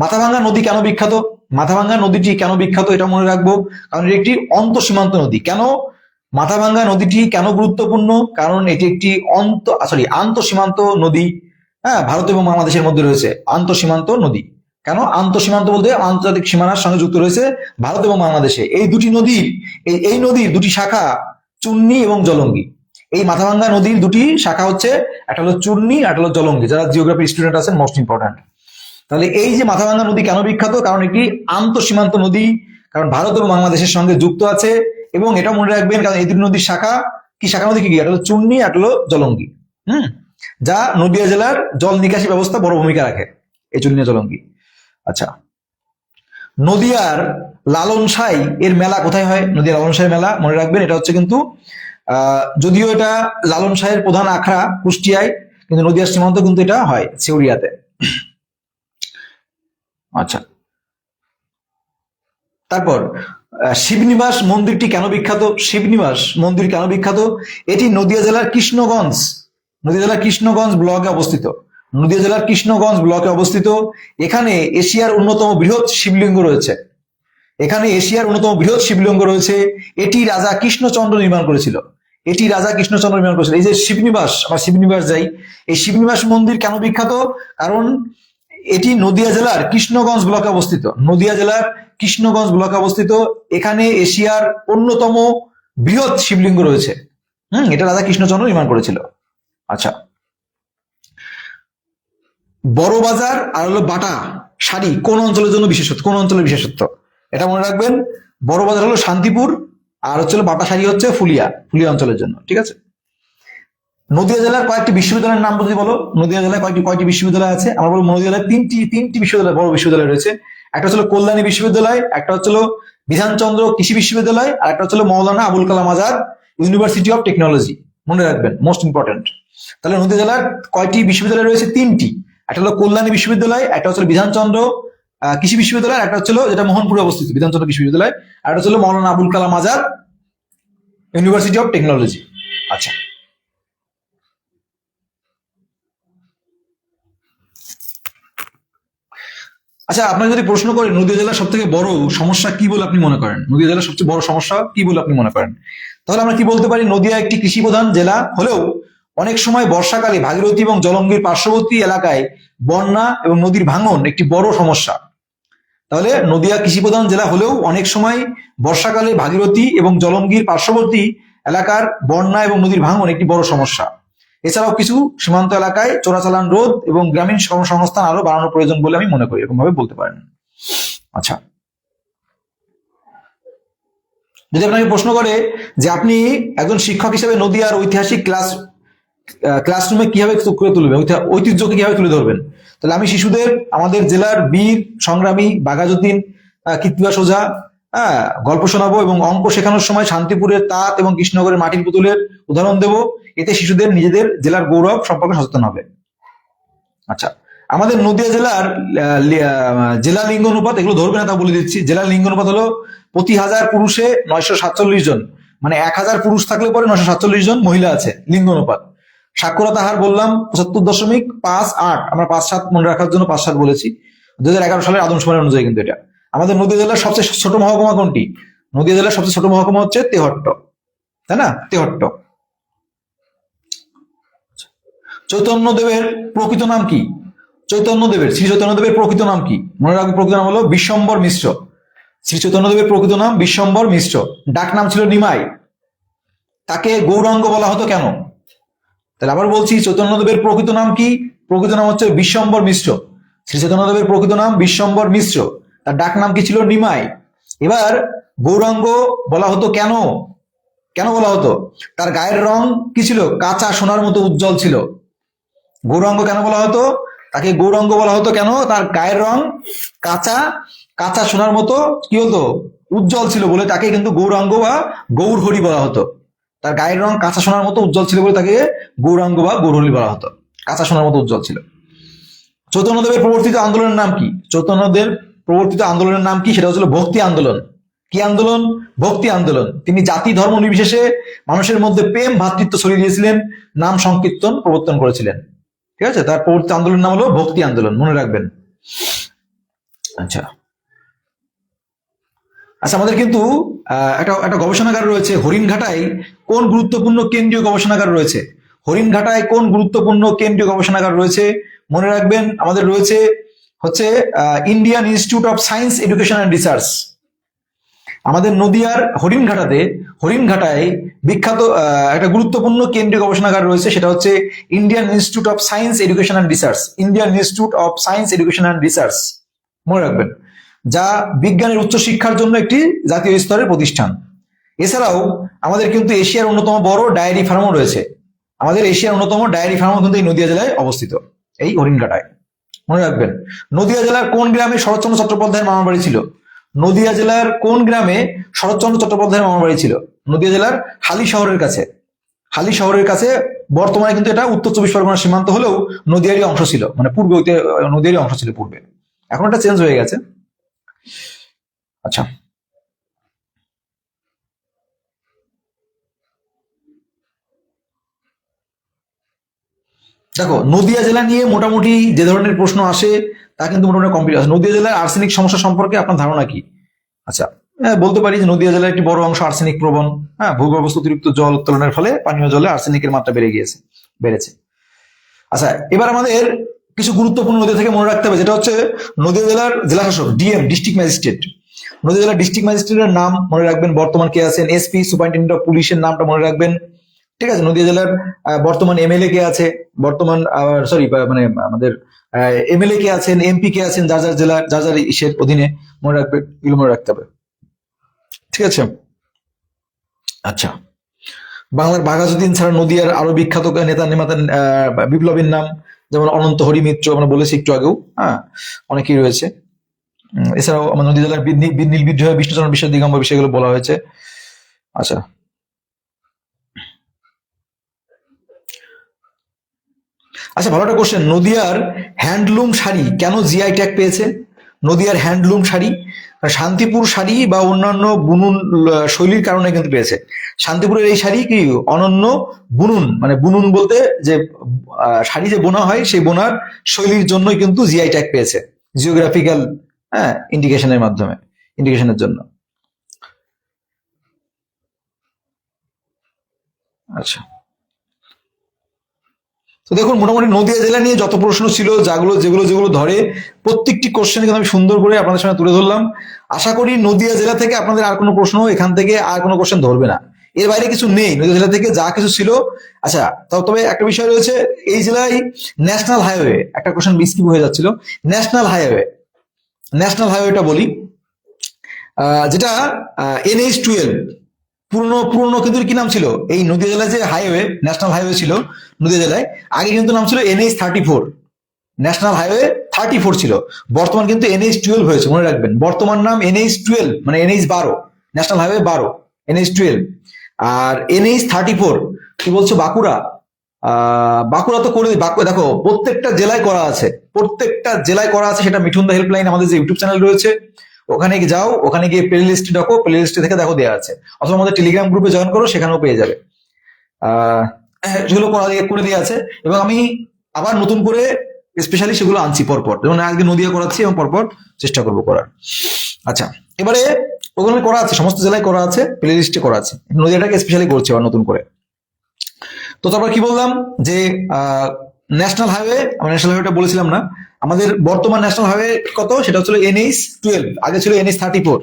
মাথাভাঙ্গা নদী কেন বিখ্যাত? মাথাভাঙ্গা নদীটি কেন বিখ্যাত এটা মনে রাখবো, কারণ এটি একটি অন্তঃসীমান্ত নদী। কেন মাথাভাঙ্গা নদীটি কেন গুরুত্বপূর্ণ? কারণ এটি একটি আন্তঃসীমান্ত নদী। হ্যাঁ, ভারত এবং বাংলাদেশের মধ্যে রয়েছে আন্তঃসীমান্ত নদী। কেন আন্তঃসীমান্ত? বলতে আন্তর্জাতিক সীমানার সঙ্গে যুক্ত রয়েছে ভারত এবং বাংলাদেশে। এই দুটি নদীর এই নদীর দুটি শাখা চুন্নি এবং জলঙ্গি। এই মাথাভাঙ্গা নদীর দুটি শাখা হচ্ছে, একটা হলো চুন্নি, একটা হলো জলঙ্গি। যারা জিওগ্রাফি স্টুডেন্ট আছেন, মোস্ট ইম্পর্টেন্ট। তাহলে এই যে মাথাভাঙ্গা নদী কেন বিখ্যাত? কারণ এটি আন্তঃসীমান্ত নদী, কারণ ভারত এবং বাংলাদেশের সঙ্গে যুক্ত আছে। এবং এটা মনে রাখবেন, কারণ এই দুটি নদীর শাখা কি, শাখা নদী কি, একটা হলো চুন্নি, একটা হলো জলঙ্গি। যা নদীয়া জেলার জল নিকাশি ব্যবস্থা বড় ভূমিকা রাখে, এই চুন্নি জলঙ্গি। আচ্ছা, নদীয়ার লালনসাই এর মেলা কোথায় হয়? নদীয়ার লালনসাই মেলা মনে রাখবেন, এটা হচ্ছে কিন্তু যদিও এটা লালনসাইয়ের প্রধান আখড়া কুষ্টিয়ায়, কিন্তু নদিয়ার সীমান্ত কিন্তু এটা হয় সিউড়িয়াতে। আচ্ছা, তারপর শিবনিবাস মন্দিরটি কেন বিখ্যাত? শিবনিবাস মন্দির কেন বিখ্যাত? এটি নদিয়া জেলার কৃষ্ণগঞ্জ ব্লকে অবস্থিত। নদিয়া জেলার কৃষ্ণগঞ্জ ব্লকে অবস্থিত। এখানে এশিয়ার অন্যতম বৃহৎ শিবলিঙ্গ রয়েছে। এটি রাজা কৃষ্ণচন্দ্র নির্মাণ করেছিল। এই যে শিবনিবাস, আমরা শিবনিবাস যাই, এই শিবনিবাস মন্দির কেন বিখ্যাত? কারণ এটি নদিয়া জেলার কৃষ্ণগঞ্জ ব্লকে অবস্থিত। এখানে এশিয়ার অন্যতম বৃহৎ শিবলিঙ্গ রয়েছে। এটা রাজা কৃষ্ণচন্দ্র নির্মাণ করেছিল। আচ্ছা, বড় বাজার আর হলো বাটা শাড়ি কোন অঞ্চলের জন্য অঞ্চলের বিশেষত্ব? এটা মনে রাখবেন। বড় বাজার হলো শান্তিপুর, আর হচ্ছে বাটা শাড়ি হচ্ছে ফুলিয়া অঞ্চলের জন্য। ঠিক আছে। নদিয়া জেলার কয়েকটি বিশ্ববিদ্যালয়ের নাম যদি বলো, নদিয়া জেলায় কয়েকটি বিশ্ববিদ্যালয় আছে? আমরা বলবো নদিয়া জেলায় তিনটি বিশ্ববিদ্যালয়, বড় বিশ্ববিদ্যালয় রয়েছে। একটা হচ্ছে কল্যাণী বিশ্ববিদ্যালয়, একটা হচ্ছে বিধানচন্দ্র কৃষি বিশ্ববিদ্যালয়, আর একটা হচ্ছে Maulana Abul Kalam Azad university of technology. মনে রাখবেন, মোস্ট ইম্পর্টেন্ট। তাহলে নদিয়া জেলার কয়টি বিশ্ববিদ্যালয় রয়েছে? তিনটি। একটা হলো কল্যাণী বিশ্ববিদ্যালয়, একটা হচ্ছে বিধানচন্দ্র কৃষি বিশ্ববিদ্যালয়, একটা হচ্ছে যেটা মোহনপুরে অবস্থিত বিধানচন্দ্র কৃষি বিশ্ববিদ্যালয়, আর একটা হচ্ছে Maulana Abul Kalam Azad university of technology. আচ্ছা, আপনাকে যদি প্রশ্ন করে নদিয়া জেলার সব থেকে বড় সমস্যা কি বলে আপনি মনে করেন, তাহলে আমরা কি বলতে পারি? নদিয়া একটি কৃষি প্রধান জেলা হলেও অনেক সময় বর্ষাকালে ভাগীরথী এবং জলঙ্গির পার্শ্ববর্তী এলাকায় বন্যা এবং নদীর ভাঙন একটি বড় সমস্যা। তাহলে নদিয়া কৃষি প্রধান জেলা হলেও অনেক সময় বর্ষাকালে ভাগীরথী এবং জলঙ্গির পার্শ্ববর্তী এলাকার বন্যা এবং নদীর ভাঙন একটি বড় সমস্যা। এছাড়াও কিছু সীমান্ত এলাকায় চোরাচালান রোধ এবং গ্রামীণ কর্মসংস্থান আরো বাড়ানোর প্রয়োজন বলে আমি মনে করি, এরকম ভাবে বলতে পারেন। আচ্ছা, যদি আপনাকে প্রশ্ন করে যে আপনি একজন শিক্ষক হিসেবে নদিয়ার ঐতিহাসিক ক্লাসরুমে কিভাবে তুলবেন, ঐতিহ্যকে কিভাবে তুলে ধরবেন, তাহলে আমি শিশুদের আমাদের জেলার বীর সংগ্রামী বাঘাযতীন কৃত্তিবাস ওঝা গল্প শোনাবো এবং অঙ্ক শেখানোর সময় শান্তিপুরের তাঁত এবং কৃষ্ণনগরের মাটির পুতুলের উদাহরণ দেবো। এতে শিশুদের নিজেদের জেলার গৌরব সম্পর্কে সচেতন হবে। আচ্ছা, আমাদের নদিয়া জেলার জেলা লিঙ্গ অনুপাত, এগুলো ধরবে না তা বলে দিচ্ছি। জেলার লিঙ্গ অনুপাত হলো প্রতি 1000 পুরুষে 947 জন, মানে 1000 পুরুষ থাকলে পরে 947 জন মহিলা আছে লিঙ্গ অনুপাত। সাক্ষরতা হার বললাম 75.58, আমরা 5-7 মনে রাখার জন্য 5-7 বলেছি। 2011 সালের আদমশুমারি অনুযায়ী কিন্তু এটা। আমাদের নদিয়া জেলার সবচেয়ে ছোট মহকুমা কোনটি? নদিয়া জেলার সবচেয়ে ছোট মহকুমা হচ্ছে তেহট্ট, তাই না? তেহট্ট। চৈতন্যদেবের প্রকৃত নাম কি? শ্রী চৈতন্যদেবের প্রকৃত নাম কি? মনে রাখবে, প্রকৃত নাম হলো বিশ্বম্বর মিশ্র। শ্রী চৈতন্যদেবের প্রকৃত নাম বিশ্বম্বর মিশ্র। ডাক নাম ছিল নিমাই। তাকে গৌরাঙ্গ বলা হতো কেন? তাহলে আবার বলছি, চৈতন্যদেবের প্রকৃত নাম কি? প্রকৃত নাম হচ্ছে বিশ্বম্বর মিশ্র। শ্রী চৈতন্যদেবের প্রকৃত নাম বিশ্বম্বর মিশ্র, তার ডাক নাম কি ছিল? নিমাই। এবার গৌরাঙ্গ বলা হতো কেন? বলা হতো? তার গায়ের রং কি ছিল? কাঁচা সোনার মতো উজ্জ্বল ছিল। গৌরাঙ্গ কেন বলা হতো? তাকে গৌরাঙ্গ বলা হতো কেন? তার গায়ের রং কাঁচা সোনার মতো কি হতো? উজ্জ্বল ছিল বলে তাকে কিন্তু গৌরাঙ্গ বা গৌরহরি বলা হতো। তার গায়ের রং কাঁচা সোনার মতো উজ্জ্বল ছিল বলে তাকে গৌরাঙ্গ বা গৌরহরি বলা হতো। কাঁচা সোনার মতো উজ্জ্বল ছিল। চৈতন্যদেবের প্রবর্তিত আন্দোলনের নাম কি? সেটা হচ্ছিল ভক্তি আন্দোলন। কি আন্দোলন? ভক্তি আন্দোলন। তিনি জাতি ধর্ম নির্বিশেষে মানুষের মধ্যে প্রেম ভ্রাতৃত্ব ছড়িয়ে দিয়েছিলেন, নাম সংকীর্তন প্রবর্তন করেছিলেন। ঠিক আছে, তার প্রবর্তিত আন্দোলনের নাম হলো ভক্তি আন্দোলন, মনে রাখবেন। আচ্ছা, আমাদের কিন্তু একটা গবেষণাগার রয়েছে হরিণঘাটায়। কোন গুরুত্বপূর্ণ কেন্দ্রীয় গবেষণাগার রয়েছে? হরিণঘাটায় কোন গুরুত্বপূর্ণ কেন্দ্রীয় গবেষণাগার রয়েছে? মনে রাখবেন, আমাদের রয়েছে হচ্ছে Indian institute of science education and research. আমাদের নদিয়ার হরিণঘাটায় বিখ্যাত একটা গুরুত্বপূর্ণ কেন্দ্রীয় গবেষণাগার রয়েছে, সেটা হচ্ছে Indian institute of science education and research. মনে রাখবেন, যা বিজ্ঞানের উচ্চশিক্ষার জন্য একটি জাতীয় স্তরের প্রতিষ্ঠান। এছাড়াও আমাদের কিন্তু এশিয়ার অন্যতম বড় ডায়েরি ফার্মও রয়েছে। কিন্তু এই নদিয়া জেলায় অবস্থিত, এই হরিণঘাটায়। মনে রাখবেন, নদিয়া জেলার কোন গ্রামে শরৎচন্দ্র চট্টোপাধ্যায়ের মামার বাড়ি ছিল? নদিয়া জেলার কোন গ্রামে শরৎচন্দ্র চট্টোপাধ্যায়ের মামার বাড়ি ছিল? নদিয়া জেলার হালি শহরের কাছে। হালি শহরের কাছে। বর্তমানে কিন্তু এটা উত্তর 24 পরগনার সীমান্ত হলেও নদিয়ারই অংশ ছিল, মানে পূর্বে নদিয়ারই অংশ ছিল পূর্বে, এখন এটা চেঞ্জ হয়ে গেছে। আচ্ছা, দেখো নদিয়া জেলা নিয়ে মোটামুটি যে ধরনের প্রশ্ন আসে তা কিন্তু মোটামুটি কমপ্লিট আছে। নদিয়া জেলার আর্সেনিক সমস্যা সম্পর্কে আপনার ধারণা কি? আচ্ছা, বলতে পারি যে নদিয়া জেলার একটি বড় অংশ আর্সেনিক প্রবণ। হ্যাঁ, ভূগর্ভস্থ অতিরিক্ত জল উত্তোলনের ফলে পানীয় জলে আর্সেনিকের মাত্রা বেড়েছে। আচ্ছা, এবার আমাদের কিছু গুরুত্বপূর্ণ নদী থেকে মনে রাখতে হবে, যেটা হচ্ছে নদিয়া জেলার জেলাশাসক ডিএম, ডিস্ট্রিক্ট ম্যাজিস্ট্রেট। নদিয়া জেলার ডিস্ট্রিক্ট ম্যাজিস্ট্রেটের নাম মনে রাখবেন, বর্তমান কে আছেন, এসপি সুপারিনটেন্ডেন্ট অফ পুলিশের নামটা মনে রাখবেন। ঠিক আছে, নদিয়া জেলার বর্তমান এমএলএ কে আছে, বর্তমান সরি মানে আমাদের এমএলএ কে আছেন, এমপি কে আছেন, যার যার জেলা যার যার ইসের অধীনে মনে রাখবে, এগুলো মনে রাখতে হবে। ঠিক আছে, আচ্ছা, বাংলার বাঘাযতীন ছাড়া নদিয়ার আরো বিখ্যাত নেতা বিপ্লবীর নাম যেমন অনন্ত হরি মিত্র, আমরা বলেছি একটু আগেও। হ্যাঁ, অনেকেই রয়েছে। এছাড়াও আমার নদী জেলার নীল বিদ্রোহ, বিষ্ণুচরণ বিশ্বাস, দিগম্বর বিষয়গুলো বলা হয়েছে। আচ্ছা, আচ্ছা, ভালো একটা কোশ্চেন। নদিয়ার হ্যান্ডলুম শাড়ি কেন জিআই ট্যাগ পেয়েছে? নদিয়ার হ্যান্ডলুম শাড়ি শান্তিপুর শাড়ি বা অন্যান্য বুনুন শৈলীর কারণে কিন্তু পেয়েছে। শান্তিপুরের এই শাড়ি কি অনন্য বুনুন, মানে বুনুন বলতে যে শাড়ি যে বোনা হয় সেই বোনার শৈলীর জন্যই কিন্তু জিআই ট্যাগ পেয়েছে, জিওগ্রাফিক্যাল ইন্ডিকেশনের মাধ্যমে, ইন্ডিকেশনের জন্য। আচ্ছা, তো দেখুন মোটামুটি নদিয়া জেলা নিয়ে যত প্রশ্ন ছিল, যেগুলো ধরে প্রত্যেকটি কোশ্চেন কিন্তু আমি সুন্দর করে আপনাদের সামনে তুলে ধরলাম। আশা করি নদিয়া জেলা থেকে আপনাদের আর কোনো প্রশ্ন, এখান থেকে আর কোনো কোশ্চেন ধরবে না, এর বাইরে কিছু নেই। নদিয়া জেলা থেকে যা কিছু ছিল। আচ্ছা, তবে একটা বিষয় রয়েছে, এই জেলায় ন্যাশনাল হাইওয়ে, একটা কোশ্চেন স্কিপ হয়ে যাচ্ছিল, ন্যাশনাল হাইওয়েটা বলি, যেটা NH-12, পুরনো কিন্তু কি নাম ছিল এই নদিয়া জেলায় যে হাইওয়ে, ন্যাশনাল হাইওয়ে ছিল নদিয়া জেলায়, আগে কিন্তু নাম ছিল NH-34, ন্যাশনাল হাইওয়ে 34 ছিল, বর্তমান কিন্তু NH-12 হয়েছে, মনে রাখবেন। বর্তমান নাম NH-12, মানে NH-12, ন্যাশনাল হাইওয়ে 12, NH-12। আর NH-34 কি বলছো, বাঁকুড়া? বাঁকুড়া তো করে দেখো প্রত্যেকটা জেলায় করা আছে, সেটা মিঠুন দা হেল্পলাইন আমাদের যে ইউটিউব চ্যানেল রয়েছে, ওখানে যাও, ওখানে গিয়ে প্লে লিস্টে দেখো, প্লে লিস্টে থেকে দেখো দেওয়া আছে, অথবা আমাদের টেলিগ্রাম গ্রুপে জয়েন করো, সেখানেও পেয়ে যাবে। সেগুলো করে দিয়ে আছে, এবং আমি আবার নতুন করে স্পেশালি সেগুলো আনছি পরপর, যেমন আজকে নদিয়া করাচ্ছি এবং পরপর চেষ্টা করবো করার। আচ্ছা, এবারে ওগুলো করা আছে, সমস্ত জেলায় করা আছে, প্লে লিস্টে করা আছে, নদিয়াটাকে স্পেশালি করছি আবার নতুন করে। তো তারপর কি বললাম যে ন্যাশনাল হাইওয়ে, আমরা ন্যাশনাল হাইওয়েটা বলেছিলাম না, আমাদের বর্তমান ন্যাশনাল হাইওয়ে কত, সেটা হচ্ছিল NH-12, আগে ছিল NH-34।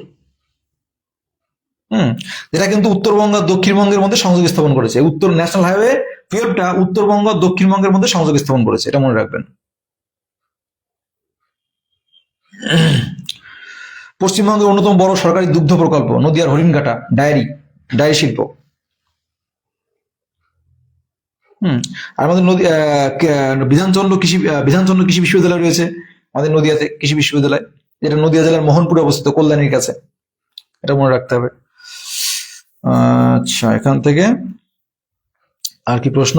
যেটা কিন্তু উত্তরবঙ্গ আর দক্ষিণবঙ্গের মধ্যে সংযোগ স্থাপন করেছে। উত্তর ন্যাশনাল হাইওয়ে 12টা উত্তরবঙ্গ আর দক্ষিণবঙ্গের মধ্যে সংযোগ স্থাপন করেছে, এটা মনে রাখবেন। পশ্চিমবঙ্গের অন্যতম বড় সরকারি দুগ্ধ প্রকল্প নদিয়ার হরিণঘাটা ডায়েরি শিল্প। আর আমাদের বিধানচন্দ্র কৃষি বিশ্ববিদ্যালয় রয়েছে আমাদের নদিয়াতে, কৃষি বিশ্ববিদ্যালয়, যেটা নদিয়া জেলার মোহনপুরে অবস্থিত, কল্যাণীর কাছে, এটা মনে রাখতে হবে। আচ্ছা, এখান থেকে আর কি প্রশ্ন?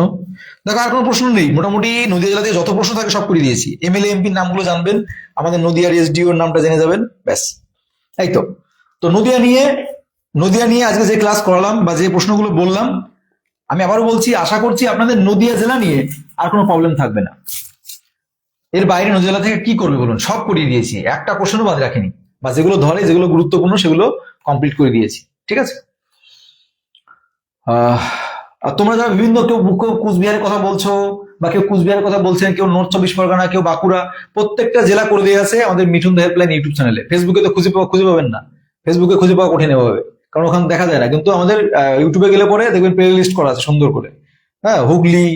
দেখো আর কোনো প্রশ্ন নেই, মোটামুটি নদিয়া জেলাতে যত প্রশ্ন থাকে সব করে দিয়েছি। এমএলএ এমপির নামগুলো জানবেন, আমাদের নদিয়ার SDO এর নামটা জেনে যাবেন, ব্যাস। এই তো নদিয়া নিয়ে আজকে যে ক্লাস করালাম বা যে প্রশ্নগুলো বললাম, আমি আবারও বলছি, আশা করছি আপনাদের নদিয়া জেলা নিয়ে আর কোনো প্রবলেম থাকবে না। এর বাইরে নদিয়া জেলা থেকে কি করবে বলুন, সব করিয়ে দিয়েছি, একটা প্রশ্নও বাদ রাখিনি, বা যেগুলো ধরে, যেগুলো গুরুত্বপূর্ণ সেগুলো কমপ্লিট করে দিয়েছি। ঠিক আছে, আর তোমরা যারা বিভিন্ন, কেউ কুচবিহারের কথা বলছো, বা কেউ কুচবিহারের কথা বলছেন, কেউ নর্থ 24 পরগনা, কেউ বাঁকুড়া, প্রত্যেকটা জেলা করে দিয়ে আছে আমাদের মিঠুন দা হেল্পলাইন ইউটিউব চ্যানেলে। ফেসবুকে তো খুঁজে পাবেন না, ফেসবুকে খুঁজে পাওয়া কঠিন এভাবে, কারণ ওখানে দেখা যায় না, কিন্তু আমাদের ইউটিউবে গেলে পরে দেখবেন প্লে লিস্ট করা আছে সুন্দর করে। হ্যাঁ, হুগলি,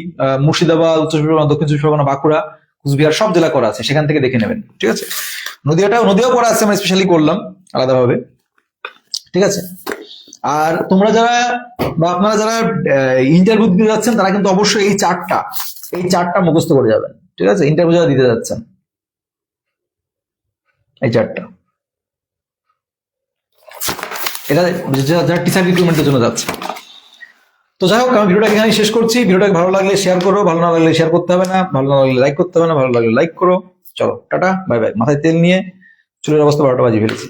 মুর্শিদাবাদ, উত্তর 24 পরগনা, দক্ষিণ 24 পরগনা, বাঁকুড়া, কুচবিহার সব জেলা করা আছে, সেখান থেকে দেখে নেবেন। ঠিক আছে, নদিয়াও করা আছে, আমরা স্পেশালি করলাম আলাদাভাবে। ঠিক আছে, আর তোমরা যারা বা আপনারা যারা ইন্টারভিউ দিতে যাচ্ছেন, তারা কিন্তু অবশ্যই এই চার্টটা মুখস্থ করে যাবেন। ঠিক আছে, ইন্টারভিউ যারা দিতে যাচ্ছেন, এই চার্টটা, এটা যারা টিচার রিক্রুটমেন্টের জন্য যাচ্ছে। তো যাই হোক, আমি ভিডিওটা এখানে শেষ করছি। ভিডিওটা ভালো লাগলে শেয়ার করো, ভালো না লাগলে শেয়ার করতে হবে না, ভালো না লাগলে লাইক করতে হবে না, ভালো লাগলে লাইক করো। চলো টাটা বাই বাই। মাথায় তেল নিয়ে চুলের অবস্থা 12টা বাজিয়ে ফেলেছি।